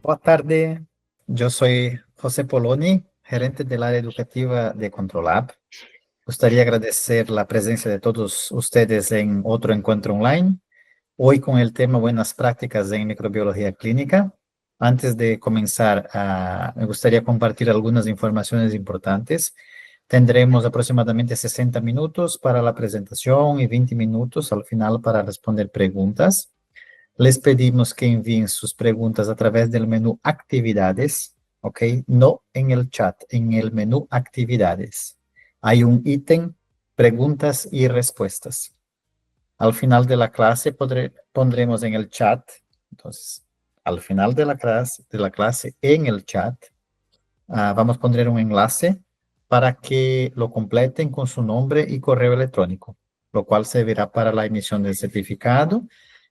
Buenas tardes, yo soy José Poloni, gerente del área educativa de Controlab. Gustaría agradecer la presencia de todos ustedes en otro encuentro online, hoy con el tema Buenas prácticas en microbiología clínica. Antes de comenzar, me gustaría compartir algunas informaciones importantes. Tendremos aproximadamente 60 minutos para la presentación y 20 minutos al final para responder preguntas. Les pedimos que envíen sus preguntas a través del menú Actividades, ¿ok? No en el chat, en el menú Actividades. Hay un ítem, Preguntas y Respuestas. Al final de la clase pondremos en el chat, entonces, al final de la clase en el chat, vamos a poner un enlace para que lo completen con su nombre y correo electrónico, lo cual servirá para la emisión del certificado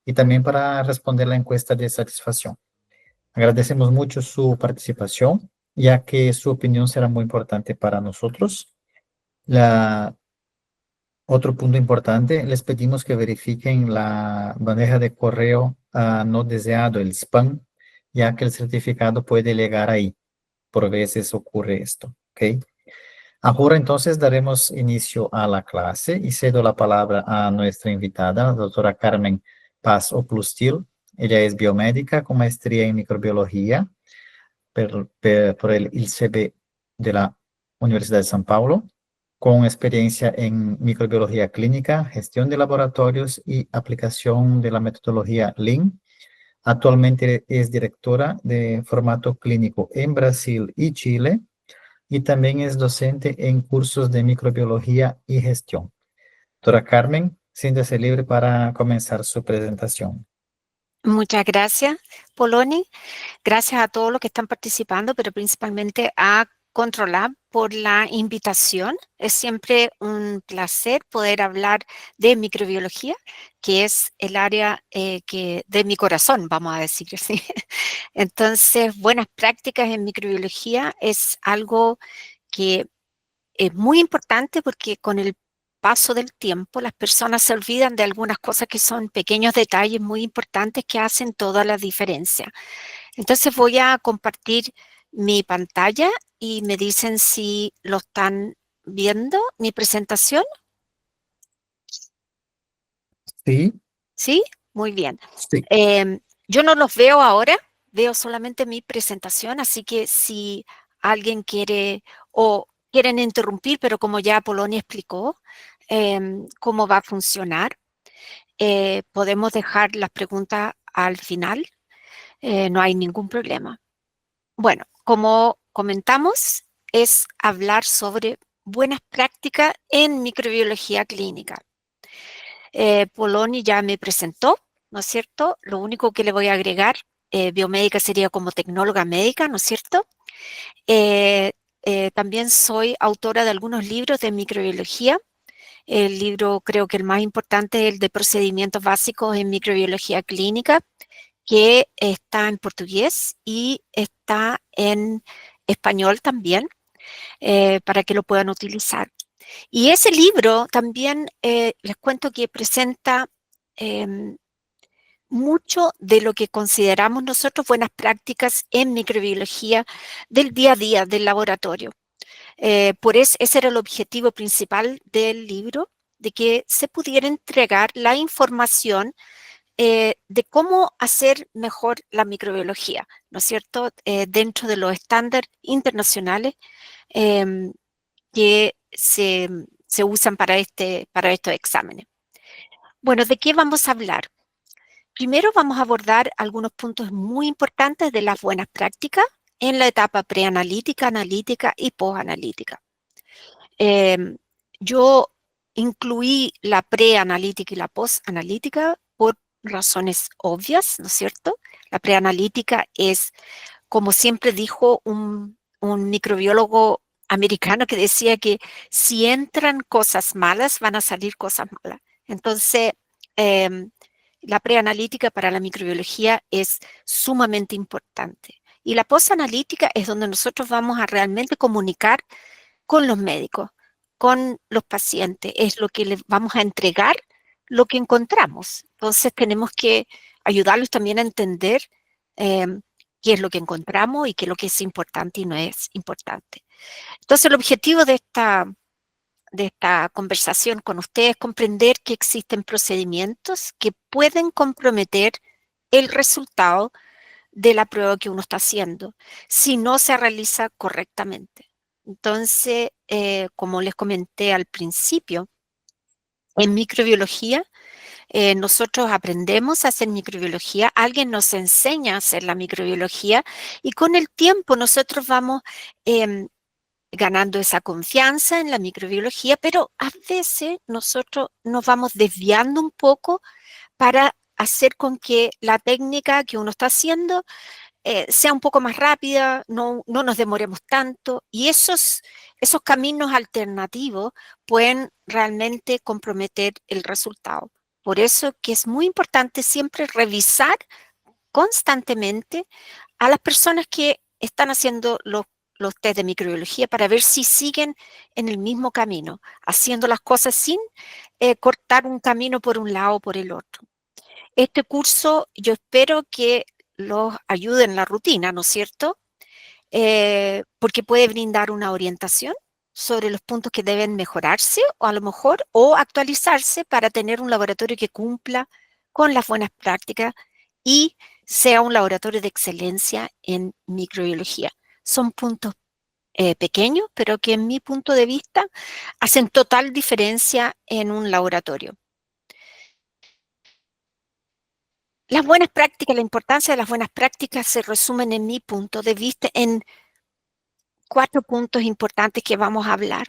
y también para responder la encuesta de satisfacción. Agradecemos mucho su participación, ya que su opinión será muy importante para nosotros. Otro punto importante, les pedimos que verifiquen la bandeja de correo no deseado, el spam, ya que el certificado puede llegar ahí. Por veces ocurre esto, ¿ok? Ahora entonces daremos inicio a la clase y cedo la palabra a nuestra invitada, la doctora Carmen Paz Oplustil. Ella es biomédica con maestría en microbiología por el ILCB de la Universidad de San Paulo, con experiencia en microbiología clínica, gestión de laboratorios y aplicación de la metodología Lean. Actualmente es directora de formato clínico en Brasil y Chile y también es docente en cursos de microbiología y gestión. Doctora Carmen, siéntese libre para comenzar su presentación. Muchas gracias, Poloni. Gracias a todos los que están participando, pero principalmente a Controlab por la invitación. Es siempre un placer poder hablar de microbiología, que es el área de mi corazón, vamos a decir así. Entonces, buenas prácticas en microbiología es algo que es muy importante porque con el paso del tiempo las personas se olvidan de algunas cosas que son pequeños detalles muy importantes que hacen toda la diferencia. Entonces voy a compartir mi pantalla y me dicen si lo están viendo, mi presentación. Sí, ¿Sí? Muy bien. sí. Yo no los veo ahora, veo solamente mi presentación, así que si alguien quiere o quieren interrumpir, pero como ya Polonia explicó cómo va a funcionar, podemos dejar las preguntas al final, no hay ningún problema. Bueno, como comentamos, es hablar sobre buenas prácticas en microbiología clínica. Poloni ya me presentó, ¿no es cierto? Lo único que le voy a agregar, biomédica sería como tecnóloga médica, ¿no es cierto? También soy autora de algunos libros de microbiología. El libro creo que el más importante es el de procedimientos básicos en microbiología clínica, que está en portugués y está en español también, para que lo puedan utilizar. Y ese libro también les cuento que presenta mucho de lo que consideramos nosotros buenas prácticas en microbiología del día a día del laboratorio. Ese era el objetivo principal del libro, de que se pudiera entregar la información de cómo hacer mejor la microbiología, ¿no es cierto? Dentro de los estándares internacionales em, que se usan para estos exámenes. Bueno, ¿de qué vamos a hablar? Primero vamos a abordar algunos puntos muy importantes de las buenas prácticas en la etapa preanalítica, analítica y posanalítica. Yo incluí la preanalítica y la posanalítica por razones obvias, ¿no es cierto? La preanalítica es, como siempre dijo un microbiólogo americano que decía que si entran cosas malas, van a salir cosas malas. Entonces, la preanalítica para la microbiología es sumamente importante. Y la posanalítica es donde nosotros vamos a realmente comunicar con los médicos, con los pacientes. Es lo que les vamos a entregar, lo que encontramos. Entonces, tenemos que ayudarlos también a entender eh, qué es lo que encontramos y qué es lo que es importante y no es importante. Entonces, el objetivo de esta conversación con ustedes es comprender que existen procedimientos que pueden comprometer el resultado de la prueba que uno está haciendo si no se realiza correctamente. Entonces, como les comenté al principio, en microbiología, nosotros aprendemos a hacer microbiología, alguien nos enseña a hacer la microbiología y con el tiempo nosotros vamos ganando esa confianza en la microbiología, pero a veces nosotros nos vamos desviando un poco para hacer con que la técnica que uno está haciendo sea un poco más rápida, no nos demoremos tanto y esos caminos alternativos pueden realmente comprometer el resultado. Por eso que es muy importante siempre revisar constantemente a las personas que están haciendo los test de microbiología para ver si siguen en el mismo camino, haciendo las cosas sin cortar un camino por un lado o por el otro. Este curso yo espero que los ayude en la rutina, ¿no es cierto? Porque puede brindar una orientación sobre los puntos que deben mejorarse o a lo mejor o actualizarse para tener un laboratorio que cumpla con las buenas prácticas y sea un laboratorio de excelencia en microbiología. Son puntos pequeños, pero que en mi punto de vista hacen total diferencia en un laboratorio. Las buenas prácticas, la importancia de las buenas prácticas se resumen en mi punto de vista en 4 puntos importantes que vamos a hablar.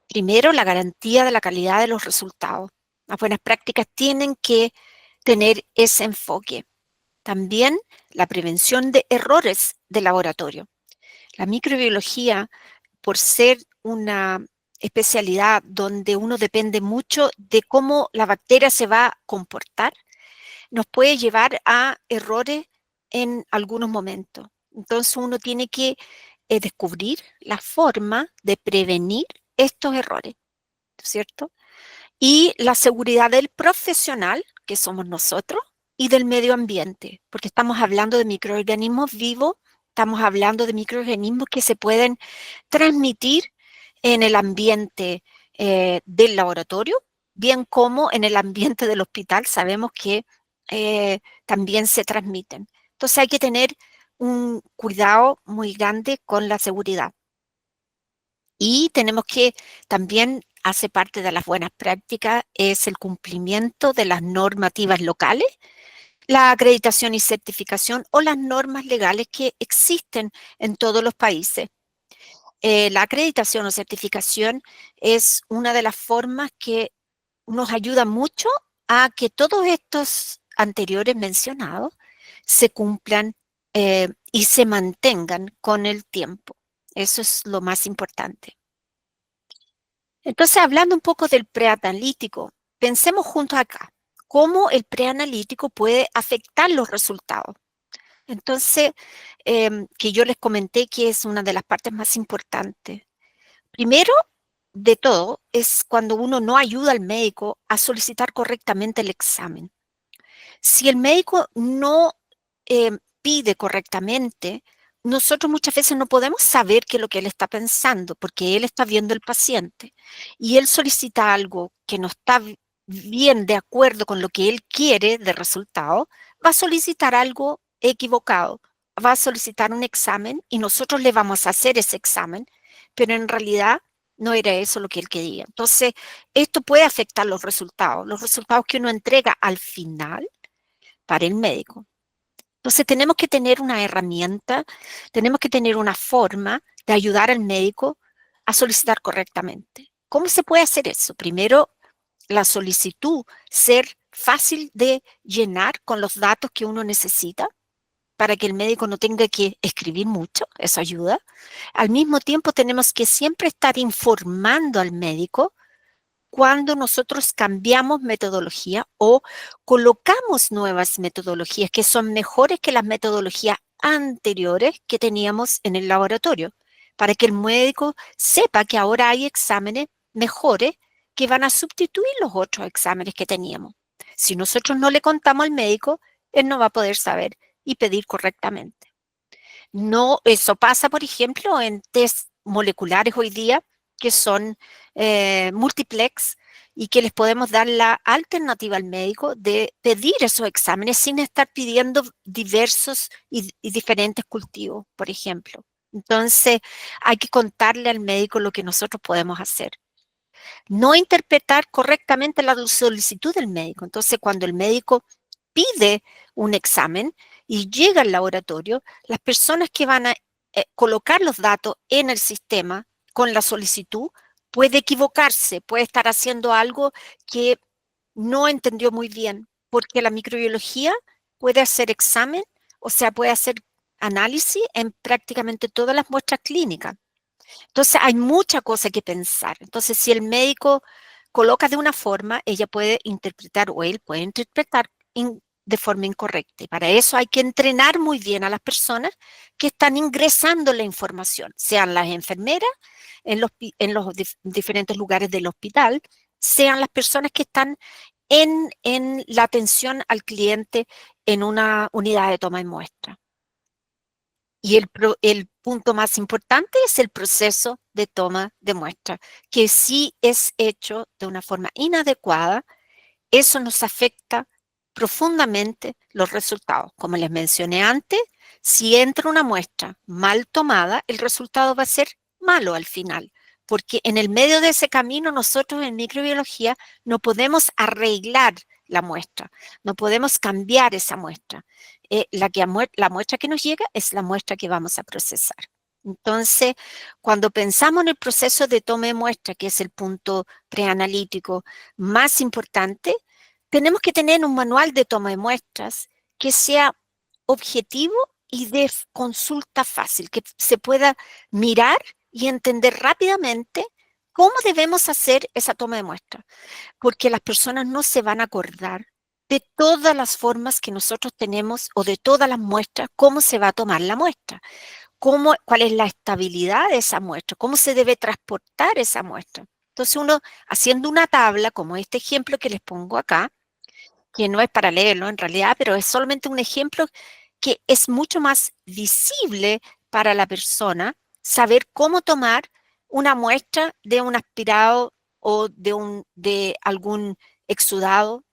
Primero, la garantía de la calidad de los resultados. Las buenas prácticas tienen que tener ese enfoque. También la prevención de errores de laboratorio. La microbiología, por ser una especialidad donde uno depende mucho de cómo la bacteria se va a comportar, nos puede llevar a errores en algunos momentos. Entonces uno tiene que descubrir la forma de prevenir estos errores, ¿cierto? Y la seguridad del profesional, que somos nosotros, y del medio ambiente, porque estamos hablando de microorganismos vivos, estamos hablando de microorganismos que se pueden transmitir en el ambiente del laboratorio, bien como en el ambiente del hospital, sabemos que también se transmiten. Entonces hay que tener un cuidado muy grande con la seguridad. Y tenemos que también hace parte de las buenas prácticas es el cumplimiento de las normativas locales, la acreditación y certificación o las normas legales que existen en todos los países. La acreditación o certificación es una de las formas que nos ayuda mucho a que todos estos anteriores mencionados se cumplan y se mantengan con el tiempo. Eso es lo más importante. Entonces, hablando un poco del preanalítico, pensemos juntos acá, cómo el preanalítico puede afectar los resultados. Entonces, que yo les comenté que es una de las partes más importantes. Primero de todo es cuando uno no ayuda al médico a solicitar correctamente el examen. Si el médico no pide correctamente, nosotros muchas veces no podemos saber qué es lo que él está pensando, porque él está viendo el paciente y él solicita algo que no está bien de acuerdo con lo que él quiere de resultado, va a solicitar algo equivocado, va a solicitar un examen y nosotros le vamos a hacer ese examen, pero en realidad no era eso lo que él quería. Entonces, esto puede afectar los resultados que uno entrega al final para el médico. Entonces tenemos que tener una herramienta, tenemos que tener una forma de ayudar al médico a solicitar correctamente. ¿Cómo se puede hacer eso? Primero, la solicitud ser fácil de llenar con los datos que uno necesita para que el médico no tenga que escribir mucho, eso ayuda. Al mismo tiempo tenemos que siempre estar informando al médico cuando nosotros cambiamos metodología o colocamos nuevas metodologías que son mejores que las metodologías anteriores que teníamos en el laboratorio, para que el médico sepa que ahora hay exámenes mejores que van a sustituir los otros exámenes que teníamos. Si nosotros no le contamos al médico, él no va a poder saber y pedir correctamente. No, eso pasa, por ejemplo, en test moleculares hoy día, que son multiplex y que les podemos dar la alternativa al médico de pedir esos exámenes sin estar pidiendo diversos y diferentes cultivos, por ejemplo. Entonces, hay que contarle al médico lo que nosotros podemos hacer. No interpretar correctamente la solicitud del médico. Entonces, cuando el médico pide un examen y llega al laboratorio, las personas que van a colocar los datos en el sistema con la solicitud puede equivocarse, puede estar haciendo algo que no entendió muy bien, porque la microbiología puede hacer examen, o sea, puede hacer análisis en prácticamente todas las muestras clínicas. Entonces hay mucha cosa que pensar. Entonces, si el médico coloca de una forma, ella puede interpretar o él puede interpretar de forma incorrecta. Y para eso hay que entrenar muy bien a las personas que están ingresando la información, sean las enfermeras en los diferentes lugares del hospital, sean las personas que están en la atención al cliente en una unidad de toma de muestra. Y el punto más importante es el proceso de toma de muestra, que si es hecho de una forma inadecuada, eso nos afecta profundamente los resultados. Como les mencioné antes, si entra una muestra mal tomada, el resultado va a ser malo al final, porque en el medio de ese camino nosotros en microbiología no podemos arreglar la muestra, no podemos cambiar esa muestra. La muestra que nos llega es la muestra que vamos a procesar. Entonces, cuando pensamos en el proceso de toma de muestra, que es el punto preanalítico más importante, tenemos que tener un manual de toma de muestras que sea objetivo y de consulta fácil, que se pueda mirar y entender rápidamente cómo debemos hacer esa toma de muestra, porque las personas no se van a acordar de todas las formas que nosotros tenemos o de todas las muestras, cómo se va a tomar la muestra, cuál es la estabilidad de esa muestra, cómo se debe transportar esa muestra. Entonces uno, haciendo una tabla, como este ejemplo que les pongo acá, que no es para leerlo en realidad, pero es solamente un ejemplo que es mucho más visible para la persona saber cómo tomar una muestra de un aspirado o de algún exudado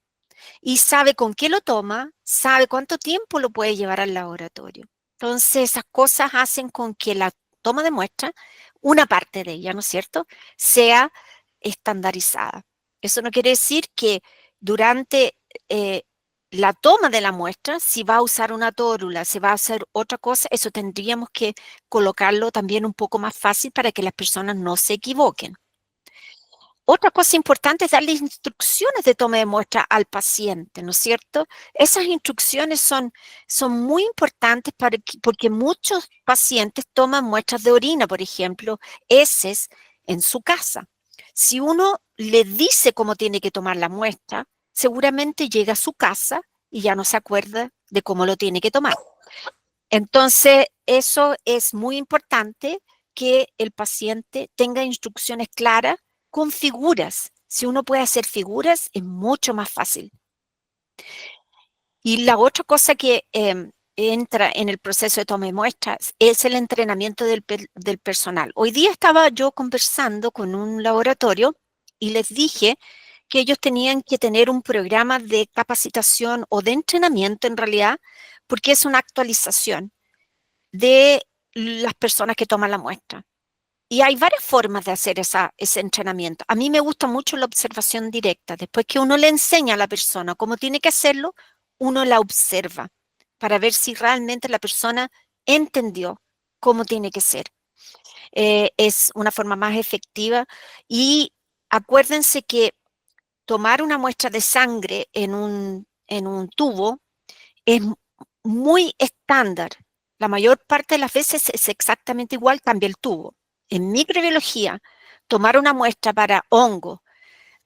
y sabe con qué lo toma, sabe cuánto tiempo lo puede llevar al laboratorio. Entonces, esas cosas hacen con que la toma de muestra, una parte de ella, ¿no es cierto?, sea estandarizada. Eso no quiere decir que durante la toma de la muestra, si va a usar una tórula, si va a hacer otra cosa, eso tendríamos que colocarlo también un poco más fácil para que las personas no se equivoquen. Otra cosa importante es darle instrucciones de toma de muestra al paciente, ¿no es cierto? Esas instrucciones son muy importantes porque muchos pacientes toman muestras de orina, por ejemplo, heces en su casa. Si uno le dice cómo tiene que tomar la muestra, seguramente llega a su casa y ya no se acuerda de cómo lo tiene que tomar. Entonces, eso es muy importante que el paciente tenga instrucciones claras con figuras. Si uno puede hacer figuras, es mucho más fácil. Y la otra cosa que entra en el proceso de toma de muestras es el entrenamiento del personal. Hoy día estaba yo conversando con un laboratorio y les dije que ellos tenían que tener un programa de capacitación o de entrenamiento en realidad, porque es una actualización de las personas que toman la muestra. Y hay varias formas de hacer ese entrenamiento. A mí me gusta mucho la observación directa. Después que uno le enseña a la persona cómo tiene que hacerlo, uno la observa para ver si realmente la persona entendió cómo tiene que ser. Es una forma más efectiva y acuérdense que tomar una muestra de sangre en un tubo es muy estándar. La mayor parte de las veces es exactamente igual, cambia el tubo. En microbiología, tomar una muestra para hongo,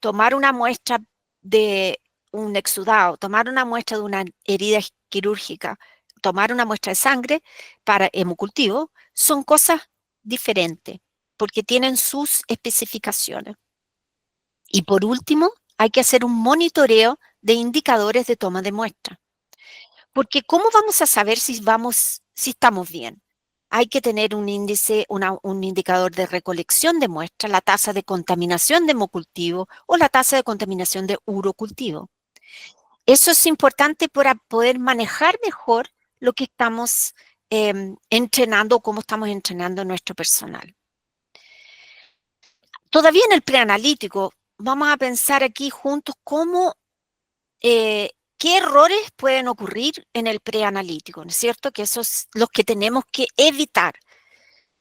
tomar una muestra de un exudado, tomar una muestra de una herida quirúrgica, tomar una muestra de sangre para hemocultivo, son cosas diferentes porque tienen sus especificaciones. Y por último, hay que hacer un monitoreo de indicadores de toma de muestra. Porque ¿cómo vamos a saber si estamos bien? hay que tener un índice, un indicador de recolección de muestra, la tasa de contaminación de hemocultivo o la tasa de contaminación de urocultivo. Eso es importante para poder manejar mejor lo que estamos entrenando o cómo estamos entrenando a nuestro personal. Todavía en el preanalítico, vamos a pensar aquí juntos cómo, qué errores pueden ocurrir en el preanalítico, ¿no es cierto? Que esos son los que tenemos que evitar.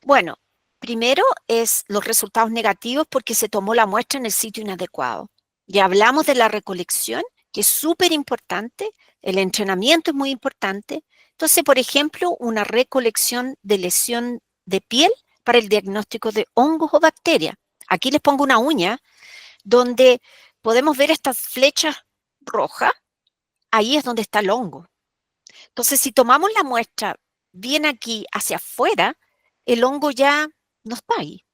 Bueno, primero es los resultados negativos porque se tomó la muestra en el sitio inadecuado. Ya hablamos de la recolección, que es súper importante, el entrenamiento es muy importante. Entonces, por ejemplo, una recolección de lesión de piel para el diagnóstico de hongos o bacterias. Aquí les pongo una uña donde podemos ver estas flechas rojas, ahí es donde está el hongo. Entonces, si tomamos la muestra bien aquí hacia afuera, el hongo ya no está ahí.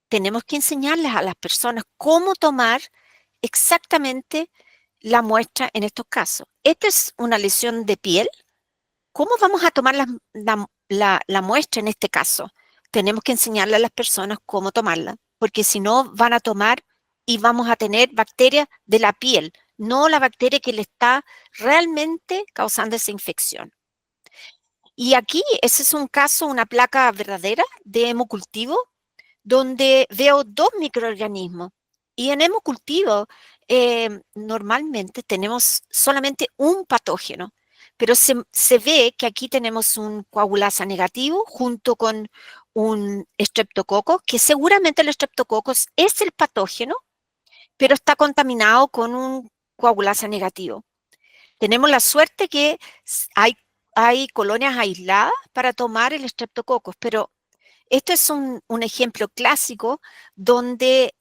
Tenemos que enseñarles a las personas cómo tomar exactamente la muestra en estos casos. Esta es una lesión de piel. ¿Cómo vamos a tomar la muestra en este caso? Tenemos que enseñarle a las personas cómo tomarla, porque si no van a tomar y vamos a tener bacterias de la piel, no la bacteria que le está realmente causando esa infección. Y aquí, ese es un caso, una placa verdadera de hemocultivo, donde veo dos microorganismos. Y en hemocultivo, normalmente tenemos solamente un patógeno, pero se ve que aquí tenemos un coagulasa negativo junto con un estreptococo, que seguramente el estreptococos es el patógeno, pero está contaminado con un coagulasa negativo. Tenemos la suerte que hay colonias aisladas para tomar el estreptococos, pero esto es un ejemplo clásico donde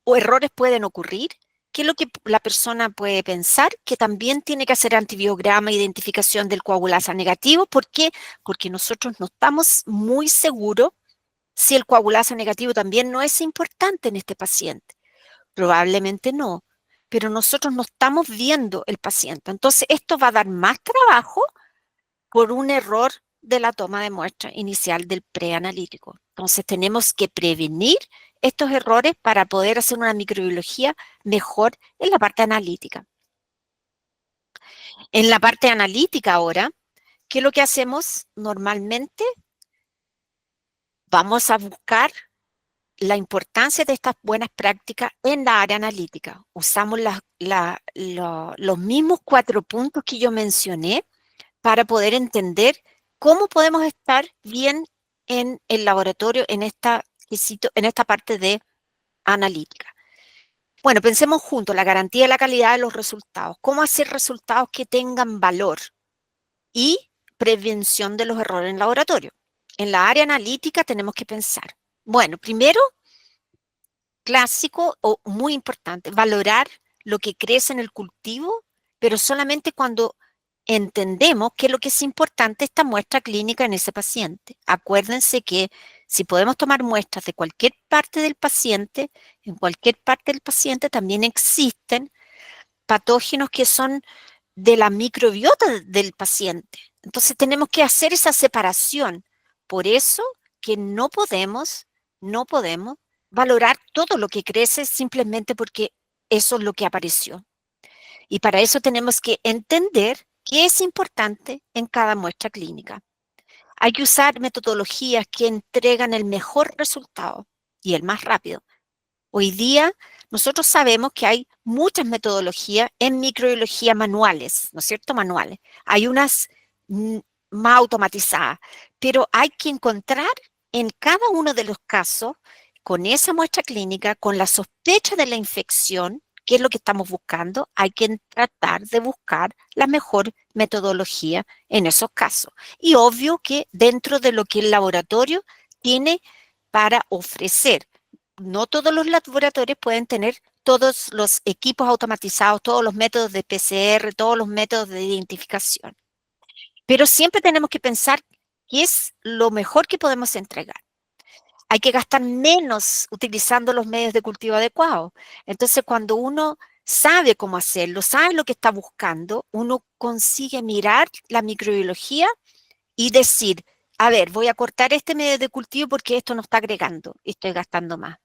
o errores pueden ocurrir. ¿Qué es lo que la persona puede pensar? Que también tiene que hacer antibiograma, identificación del coagulasa negativo. ¿Por qué? Porque nosotros no estamos muy seguros si el coagulasa negativo también no es importante en este paciente. Probablemente no, pero nosotros no estamos viendo el paciente. Entonces, esto va a dar más trabajo por un error de la toma de muestra inicial del preanalítico. Entonces, tenemos que prevenir estos errores para poder hacer una microbiología mejor en la parte analítica. En la parte analítica ahora, ¿qué es lo que hacemos normalmente? Vamos a buscar la importancia de estas buenas prácticas en la área analítica. Usamos los mismos 4 puntos que yo mencioné para poder entender cómo podemos estar bien en el laboratorio en esta parte de analítica. Bueno, pensemos juntos, la garantía de la calidad de los resultados. ¿Cómo hacer resultados que tengan valor? Y prevención de los errores en laboratorio. En la área analítica tenemos que pensar, bueno, primero, clásico o muy importante, valorar lo que crece en el cultivo, pero solamente cuando entendemos que lo que es importante es esta muestra clínica en ese paciente. Acuérdense que si podemos tomar muestras de cualquier parte del paciente, en cualquier parte del paciente también existen patógenos que son de la microbiota del paciente. Entonces tenemos que hacer esa separación. Por eso que no podemos valorar todo lo que crece simplemente porque eso es lo que apareció. Y para eso tenemos que entender qué es importante en cada muestra clínica. Hay que usar metodologías que entregan el mejor resultado y el más rápido. Hoy día nosotros sabemos que hay muchas metodologías en microbiología manuales, ¿no es cierto? Manuales. Hay unas más automatizadas, pero hay que encontrar en cada uno de los casos, con esa muestra clínica, con la sospecha de la infección, ¿qué es lo que estamos buscando? Hay que tratar de buscar la mejor metodología en esos casos. Y obvio que dentro de lo que el laboratorio tiene para ofrecer. No todos los laboratorios pueden tener todos los equipos automatizados, todos los métodos de PCR, todos los métodos de identificación. Pero siempre tenemos que pensar qué es lo mejor que podemos entregar. Hay que gastar menos utilizando los medios de cultivo adecuados. Entonces, cuando uno sabe cómo hacerlo, sabe lo que está buscando, uno consigue mirar la microbiología y decir a ver, voy a cortar este medio de cultivo porque esto no está agregando y estoy gastando más.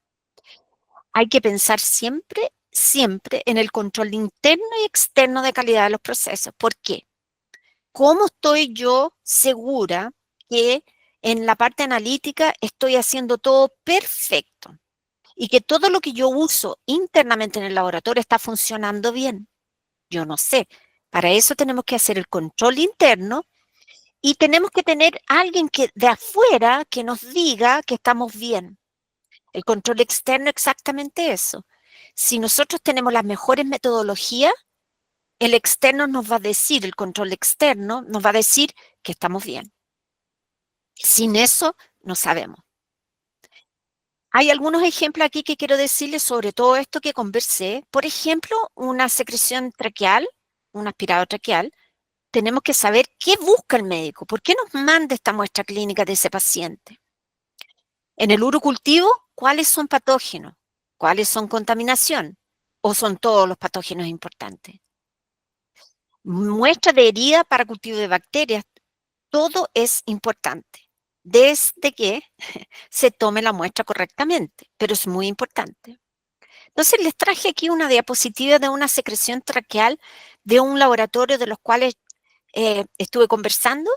Hay que pensar siempre, siempre en el control interno y externo de calidad de los procesos. ¿Por qué? ¿Cómo estoy yo segura que en la parte analítica estoy haciendo todo perfecto y que todo lo que yo uso internamente en el laboratorio está funcionando bien? Yo no sé. Para eso tenemos que hacer el control interno y tenemos que tener a alguien que de afuera que nos diga que estamos bien. El control externo exactamente eso. Si nosotros tenemos las mejores metodologías, el externo nos va a decir, el control externo nos va a decir que estamos bien. Sin eso, no sabemos. Hay algunos ejemplos aquí que quiero decirles sobre todo esto que conversé. Por ejemplo, una secreción traqueal, un aspirado traqueal. Tenemos que saber qué busca el médico, por qué nos manda esta muestra clínica de ese paciente. En el urocultivo, ¿cuáles son patógenos? ¿Cuáles son contaminación? ¿O son todos los patógenos importantes? Muestra de herida para cultivo de bacterias, todo es importante, desde que se tome la muestra correctamente, pero es muy importante. Entonces les traje aquí una diapositiva de una secreción traqueal de un laboratorio de los cuales estuve conversando.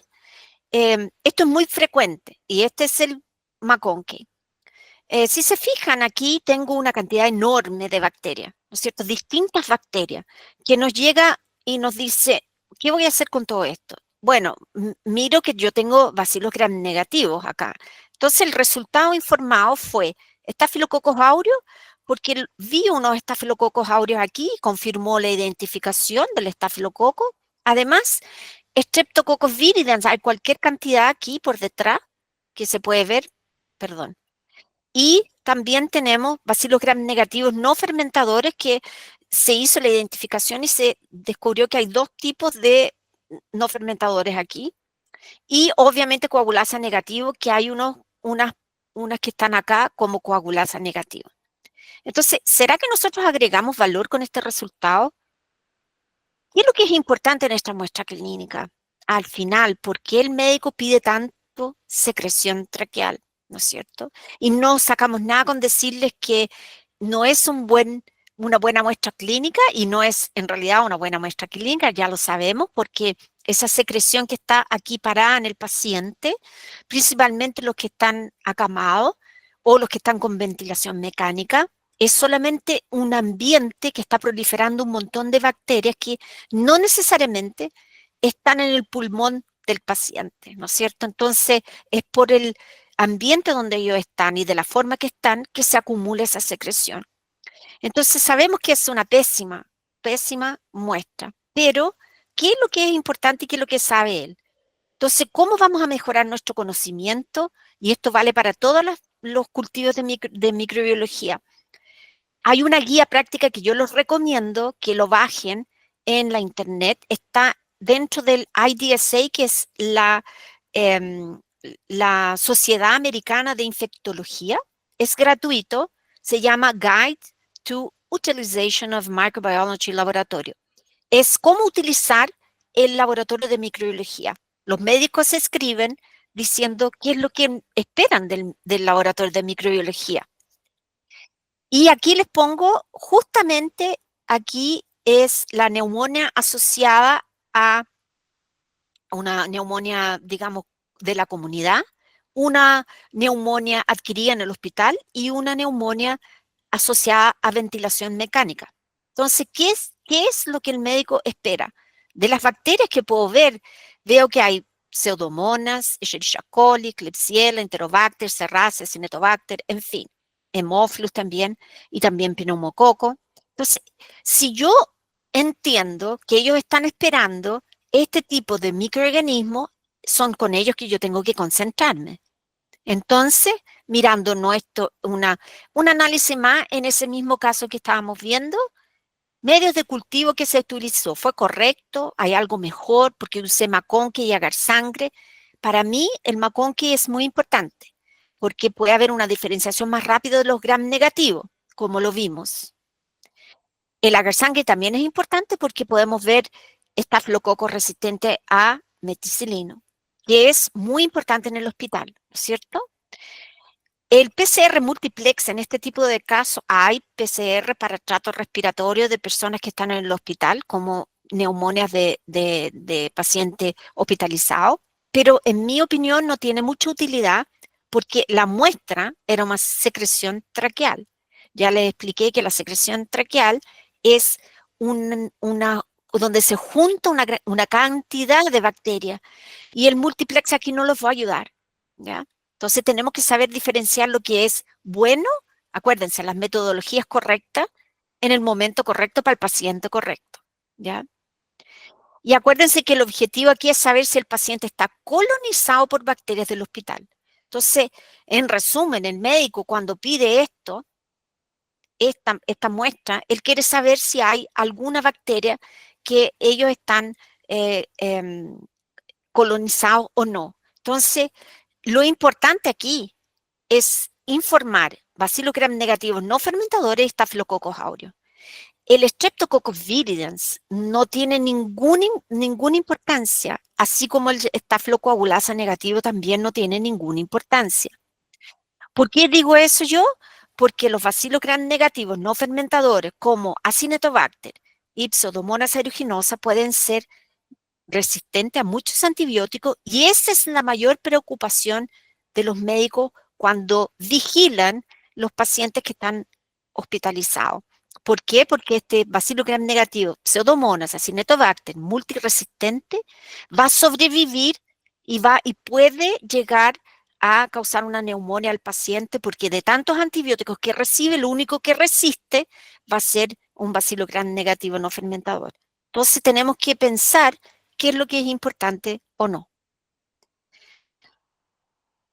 Esto es muy frecuente y este es el McConkey. Si se fijan aquí, tengo una cantidad enorme de bacterias, ¿no es cierto? Distintas bacterias, que nos llega y nos dice, ¿qué voy a hacer con todo esto? Bueno, miro que yo tengo bacilos gram negativos acá. Entonces, el resultado informado fue Staphylococcus aureus, porque vi unos Staphylococcus aureus aquí, confirmó la identificación del estafilococo. Además, Streptococcus viridans, hay cualquier cantidad aquí por detrás que se puede ver, perdón. Y también tenemos bacilos gram negativos no fermentadores que se hizo la identificación y se descubrió que hay dos tipos de no fermentadores aquí. Y obviamente coagulasa negativo, que hay unas que están acá como coagulasa negativo. Entonces, ¿será que nosotros agregamos valor con este resultado? ¿Qué es lo que es importante en esta muestra clínica? Al final, ¿por qué el médico pide tanto secreción traqueal? ¿No es cierto? Y no sacamos nada con decirles que no es una buena muestra clínica y no es en realidad una buena muestra clínica, ya lo sabemos, porque esa secreción que está aquí parada en el paciente, principalmente los que están acamados o los que están con ventilación mecánica, es solamente un ambiente que está proliferando un montón de bacterias que no necesariamente están en el pulmón del paciente, ¿no es cierto? Entonces, es por el ambiente donde ellos están y de la forma que están que se acumula esa secreción. Entonces, sabemos que es una pésima, pésima muestra, pero ¿qué es lo que es importante y qué es lo que sabe él? Entonces, ¿cómo vamos a mejorar nuestro conocimiento? Y esto vale para todos los cultivos de microbiología. Hay una guía práctica que yo los recomiendo que lo bajen en la internet. Está dentro del IDSA, que es la Sociedad Americana de Infectología. Es gratuito. Se llama Guide to Utilization of Microbiology Laboratorio. Es cómo utilizar el laboratorio de microbiología. Los médicos escriben diciendo qué es lo que esperan del laboratorio de microbiología. Y aquí les pongo, justamente aquí es la neumonía asociada a una neumonía, digamos, de la comunidad, una neumonía adquirida en el hospital y una neumonía asociada a ventilación mecánica. Entonces, ¿qué es lo que el médico espera? De las bacterias que puedo ver, veo que hay pseudomonas, Escherichia coli, Klebsiella, Enterobacter, Serraces, Cinetobacter, en fin, Haemophilus también, y también pneumococo. Entonces, si yo entiendo que ellos están esperando este tipo de microorganismos, son con ellos que yo tengo que concentrarme. Entonces, mirando un análisis más en ese mismo caso que estábamos viendo, medios de cultivo que se utilizó, ¿fue correcto? ¿Hay algo mejor? Porque usé McConkey y agar sangre. Para mí, el McConkey es muy importante, porque puede haber una diferenciación más rápida de los gram negativos, como lo vimos. El agar sangre también es importante porque podemos ver estafilococos resistente a meticilino. que es muy importante en el hospital, ¿no es cierto? El PCR multiplex, en este tipo de casos, hay PCR para trato respiratorio de personas que están en el hospital, como neumonias de paciente hospitalizado, pero en mi opinión no tiene mucha utilidad porque la muestra era una secreción traqueal. Ya les expliqué que la secreción traqueal es donde se junta una cantidad de bacterias y el multiplex aquí no los va a ayudar, ¿ya? Entonces tenemos que saber diferenciar lo que es bueno, acuérdense, las metodologías correctas en el momento correcto para el paciente correcto, ¿ya? Y acuérdense que el objetivo aquí es saber si el paciente está colonizado por bacterias del hospital. Entonces, en resumen, el médico cuando pide esta muestra, él quiere saber si hay alguna bacteria que ellos están colonizados o no. Entonces, lo importante aquí es informar Bacillus gram negativos no fermentadores y Staphylococcus aureus. El Streptococcus viridans no tiene ninguna importancia, así como el Staphylococcus coagulasa negativo también no tiene ninguna importancia. ¿Por qué digo eso yo? Porque los Bacillus gram negativos no fermentadores como Acinetobacter y Pseudomonas aeruginosa pueden ser resistentes a muchos antibióticos y esa es la mayor preocupación de los médicos cuando vigilan los pacientes que están hospitalizados. ¿Por qué? Porque este Bacillus gram negativo, Pseudomonas, Acinetobacter, multiresistente, va a sobrevivir y puede llegar a causar una neumonía al paciente porque de tantos antibióticos que recibe, lo único que resiste va a ser un Bacillus gram negativo no fermentador. Entonces tenemos que pensar qué es lo que es importante o no.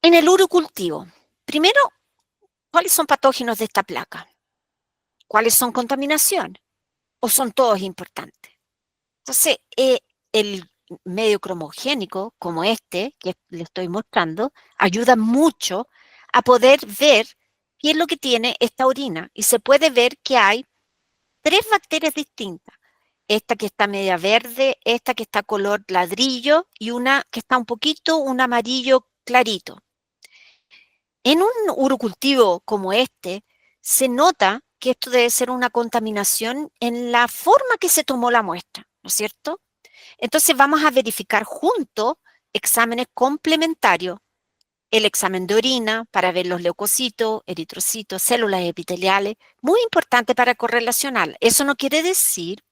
En el urocultivo, primero, ¿cuáles son patógenos de esta placa? ¿Cuáles son contaminación? ¿O son todos importantes? Entonces, el medio cromogénico, como este que le estoy mostrando, ayuda mucho a poder ver qué es lo que tiene esta orina. Y se puede ver que hay 3 bacterias distintas. Esta que está media verde, esta que está color ladrillo y una que está un amarillo clarito. En un urocultivo como este, se nota que esto debe ser una contaminación en la forma que se tomó la muestra, ¿no es cierto? Entonces vamos a verificar juntos exámenes complementarios, el examen de orina para ver los leucocitos, eritrocitos, células epiteliales, muy importante para correlacionar. Eso no quiere decir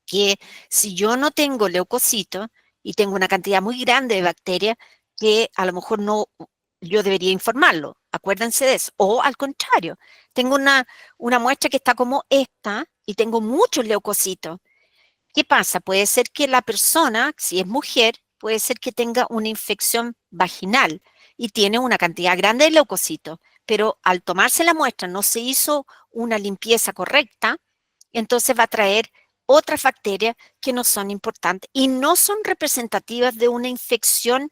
que si yo no tengo leucocitos y tengo una cantidad muy grande de bacterias, que a lo mejor no, yo debería informarlo. Acuérdense de eso. O al contrario, tengo una muestra que está como esta y tengo muchos leucocitos. ¿Qué pasa? Puede ser que la persona, si es mujer, puede ser que tenga una infección vaginal y tiene una cantidad grande de leucocitos, pero al tomarse la muestra no se hizo una limpieza correcta, entonces va a traer otras bacterias que no son importantes y no son representativas de una infección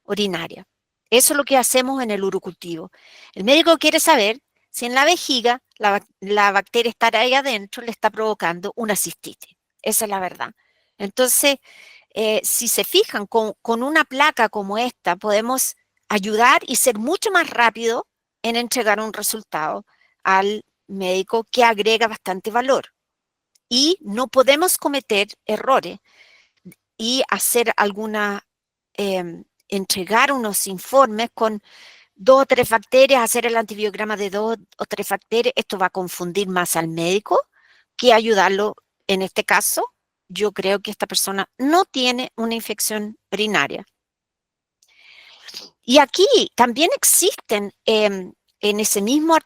urinaria. Eso es lo que hacemos en el urocultivo. El médico quiere saber si en la vejiga la bacteria estará ahí adentro le está provocando una cistitis. Esa es la verdad. Entonces, si se fijan, con una placa como esta podemos ayudar y ser mucho más rápido en entregar un resultado al médico que agrega bastante valor. Y no podemos cometer errores y hacer entregar unos informes con 2 o 3 bacterias, hacer el antibiograma de 2 o 3 bacterias. Esto va a confundir más al médico que ayudarlo. En este caso, yo creo que esta persona no tiene una infección urinaria. Y aquí también existen en ese mismo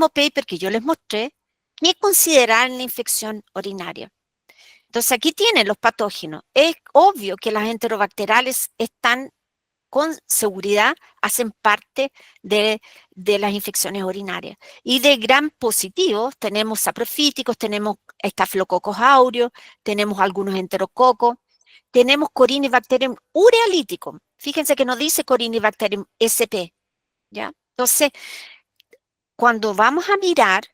paper que yo les mostré, qué considerar en la infección urinaria. Entonces aquí tienen los patógenos. Es obvio que las enterobacteriales están con seguridad, hacen parte de las infecciones urinarias. Y de gram positivos tenemos saprofíticos, tenemos Staphylococcus aureus, tenemos algunos enterococos, tenemos Corynebacterium urealítico. Fíjense que no dice Corynebacterium sp, ¿ya? Entonces, cuando vamos a mirar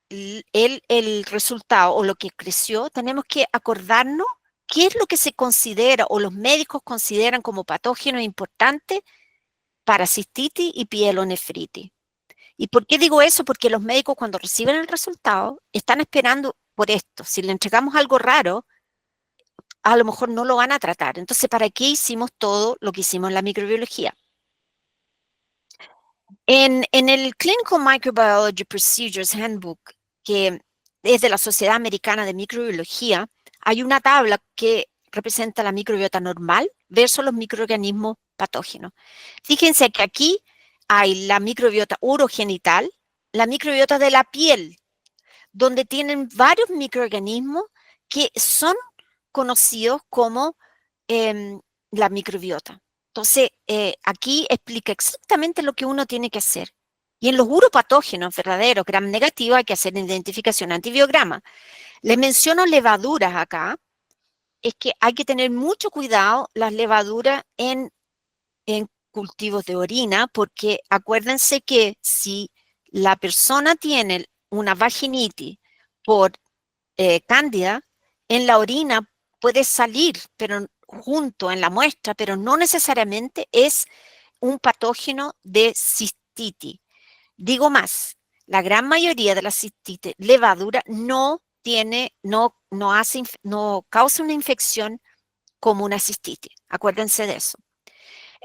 el resultado o lo que creció, tenemos que acordarnos ¿qué es lo que se considera o los médicos consideran como patógenos importantes para cistitis y pielonefritis? ¿Y por qué digo eso? Porque los médicos cuando reciben el resultado están esperando por esto. Si le entregamos algo raro, a lo mejor no lo van a tratar. Entonces, ¿para qué hicimos todo lo que hicimos en la microbiología? En el Clinical Microbiology Procedures Handbook, que es de la Sociedad Americana de Microbiología, hay una tabla que representa la microbiota normal versus los microorganismos patógenos. Fíjense que aquí hay la microbiota urogenital, la microbiota de la piel, donde tienen varios microorganismos que son conocidos como la microbiota. Entonces, aquí explica exactamente lo que uno tiene que hacer. Y en los uropatógenos verdaderos, gram negativo, hay que hacer identificación antibiograma. Les menciono levaduras acá. Es que hay que tener mucho cuidado las levaduras en cultivos de orina, porque acuérdense que si la persona tiene una vaginitis por cándida, en la orina puede salir, pero junto en la muestra, pero no necesariamente es un patógeno de cistitis. Digo más, la gran mayoría de la cistitis levadura no tiene, no causa una infección como una cistitis. Acuérdense de eso.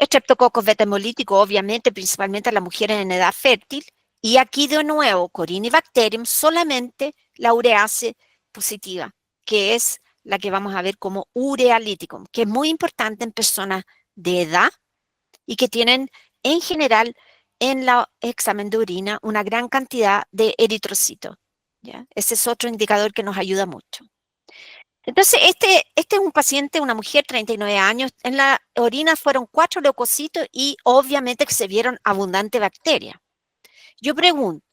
Streptococcus beta hemolítico, obviamente, principalmente a las mujeres en edad fértil. Y aquí de nuevo, Corynebacterium, solamente la urease positiva, que es la que vamos a ver como urealítico, que es muy importante en personas de edad y que tienen en general en el examen de orina una gran cantidad de eritrocitos. ¿Ya? Ese es otro indicador que nos ayuda mucho. Entonces, este es un paciente, una mujer, 39 años. En la orina fueron 4 leucocitos y obviamente que se vieron abundante bacteria. Yo pregunto,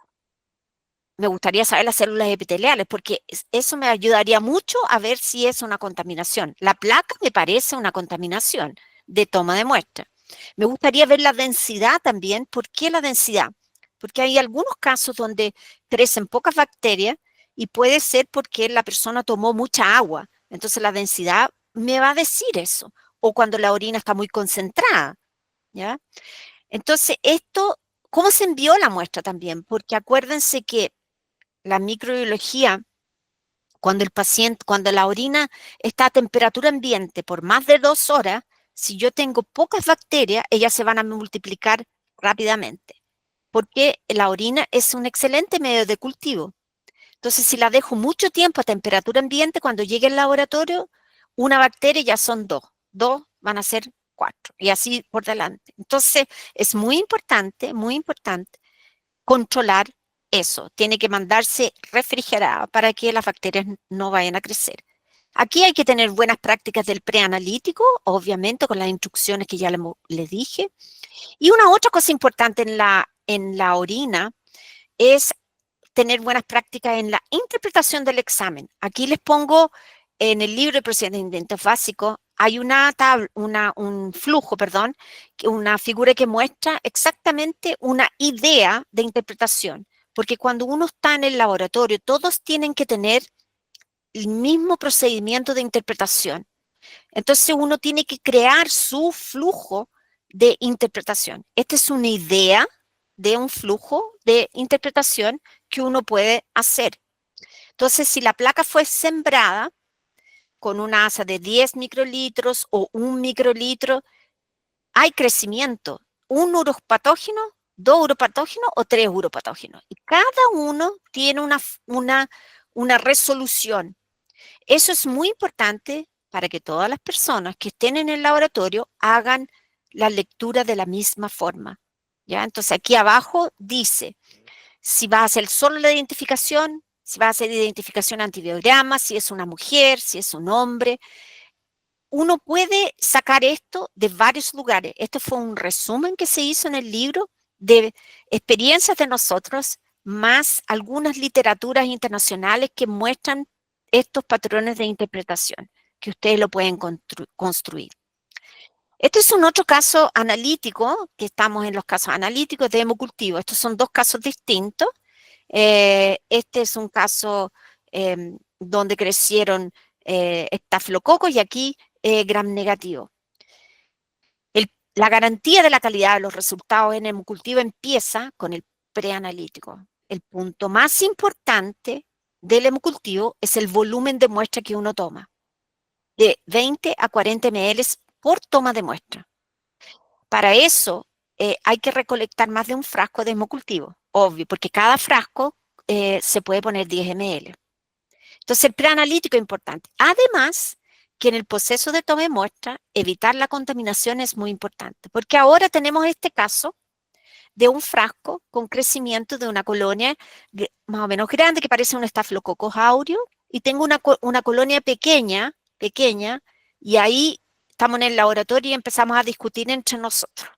me gustaría saber las células epiteliales porque eso me ayudaría mucho a ver si es una contaminación. La placa me parece una contaminación de toma de muestra. Me gustaría ver la densidad también. ¿Por qué la densidad? Porque hay algunos casos donde crecen pocas bacterias y puede ser porque la persona tomó mucha agua. Entonces la densidad me va a decir eso. O cuando la orina está muy concentrada. ¿Ya? Entonces esto, ¿cómo se envió la muestra también? Porque acuérdense que la microbiología, cuando la orina está a temperatura ambiente por más de 2 horas, si yo tengo pocas bacterias, ellas se van a multiplicar rápidamente, porque la orina es un excelente medio de cultivo. Entonces, si la dejo mucho tiempo a temperatura ambiente, cuando llegue al laboratorio, una bacteria ya son 2 van a ser 4, y así por delante. Entonces, es muy importante controlar eso. Tiene que mandarse refrigerada para que las bacterias no vayan a crecer. Aquí hay que tener buenas prácticas del preanalítico, obviamente con las instrucciones que ya le dije. Y una otra cosa importante en la orina es tener buenas prácticas en la interpretación del examen. Aquí les pongo en el libro de procedimientos básicos, hay un flujo, perdón, una figura que muestra exactamente una idea de interpretación. Porque cuando uno está en el laboratorio, todos tienen que tener el mismo procedimiento de interpretación. Entonces uno tiene que crear su flujo de interpretación. Esta es una idea de un flujo de interpretación que uno puede hacer. Entonces, si la placa fue sembrada con una asa de 10 microlitros o 1 microlitro, hay crecimiento. 1 uropatógeno, 2 uropatógenos o 3 uropatógenos. Y cada uno tiene una resolución. Eso es muy importante para que todas las personas que estén en el laboratorio hagan la lectura de la misma forma. ¿Ya? Entonces, aquí abajo dice si va a hacer solo la identificación, si va a hacer identificación antibiograma, si es una mujer, si es un hombre. Uno puede sacar esto de varios lugares. Esto fue un resumen que se hizo en el libro de experiencias de nosotros, más algunas literaturas internacionales que muestran estos patrones de interpretación, que ustedes lo pueden construir. Este es un otro caso analítico, que estamos en los casos analíticos de hemocultivo. Estos son 2 casos distintos. Este es un caso donde crecieron estafilococo y aquí gram negativo. La garantía de la calidad de los resultados en el hemocultivo empieza con el preanalítico. El punto más importante del hemocultivo es el volumen de muestra que uno toma, de 20 a 40 ml por toma de muestra. Para eso hay que recolectar más de un frasco de hemocultivo, obvio, porque cada frasco se puede poner 10 ml. Entonces, el preanalítico es importante. Además, que en el proceso de toma de muestra, evitar la contaminación es muy importante, porque ahora tenemos este caso de un frasco con crecimiento de una colonia más o menos grande que parece un Staphylococcus aureus, y tengo una colonia pequeña, y ahí estamos en el laboratorio y empezamos a discutir entre nosotros.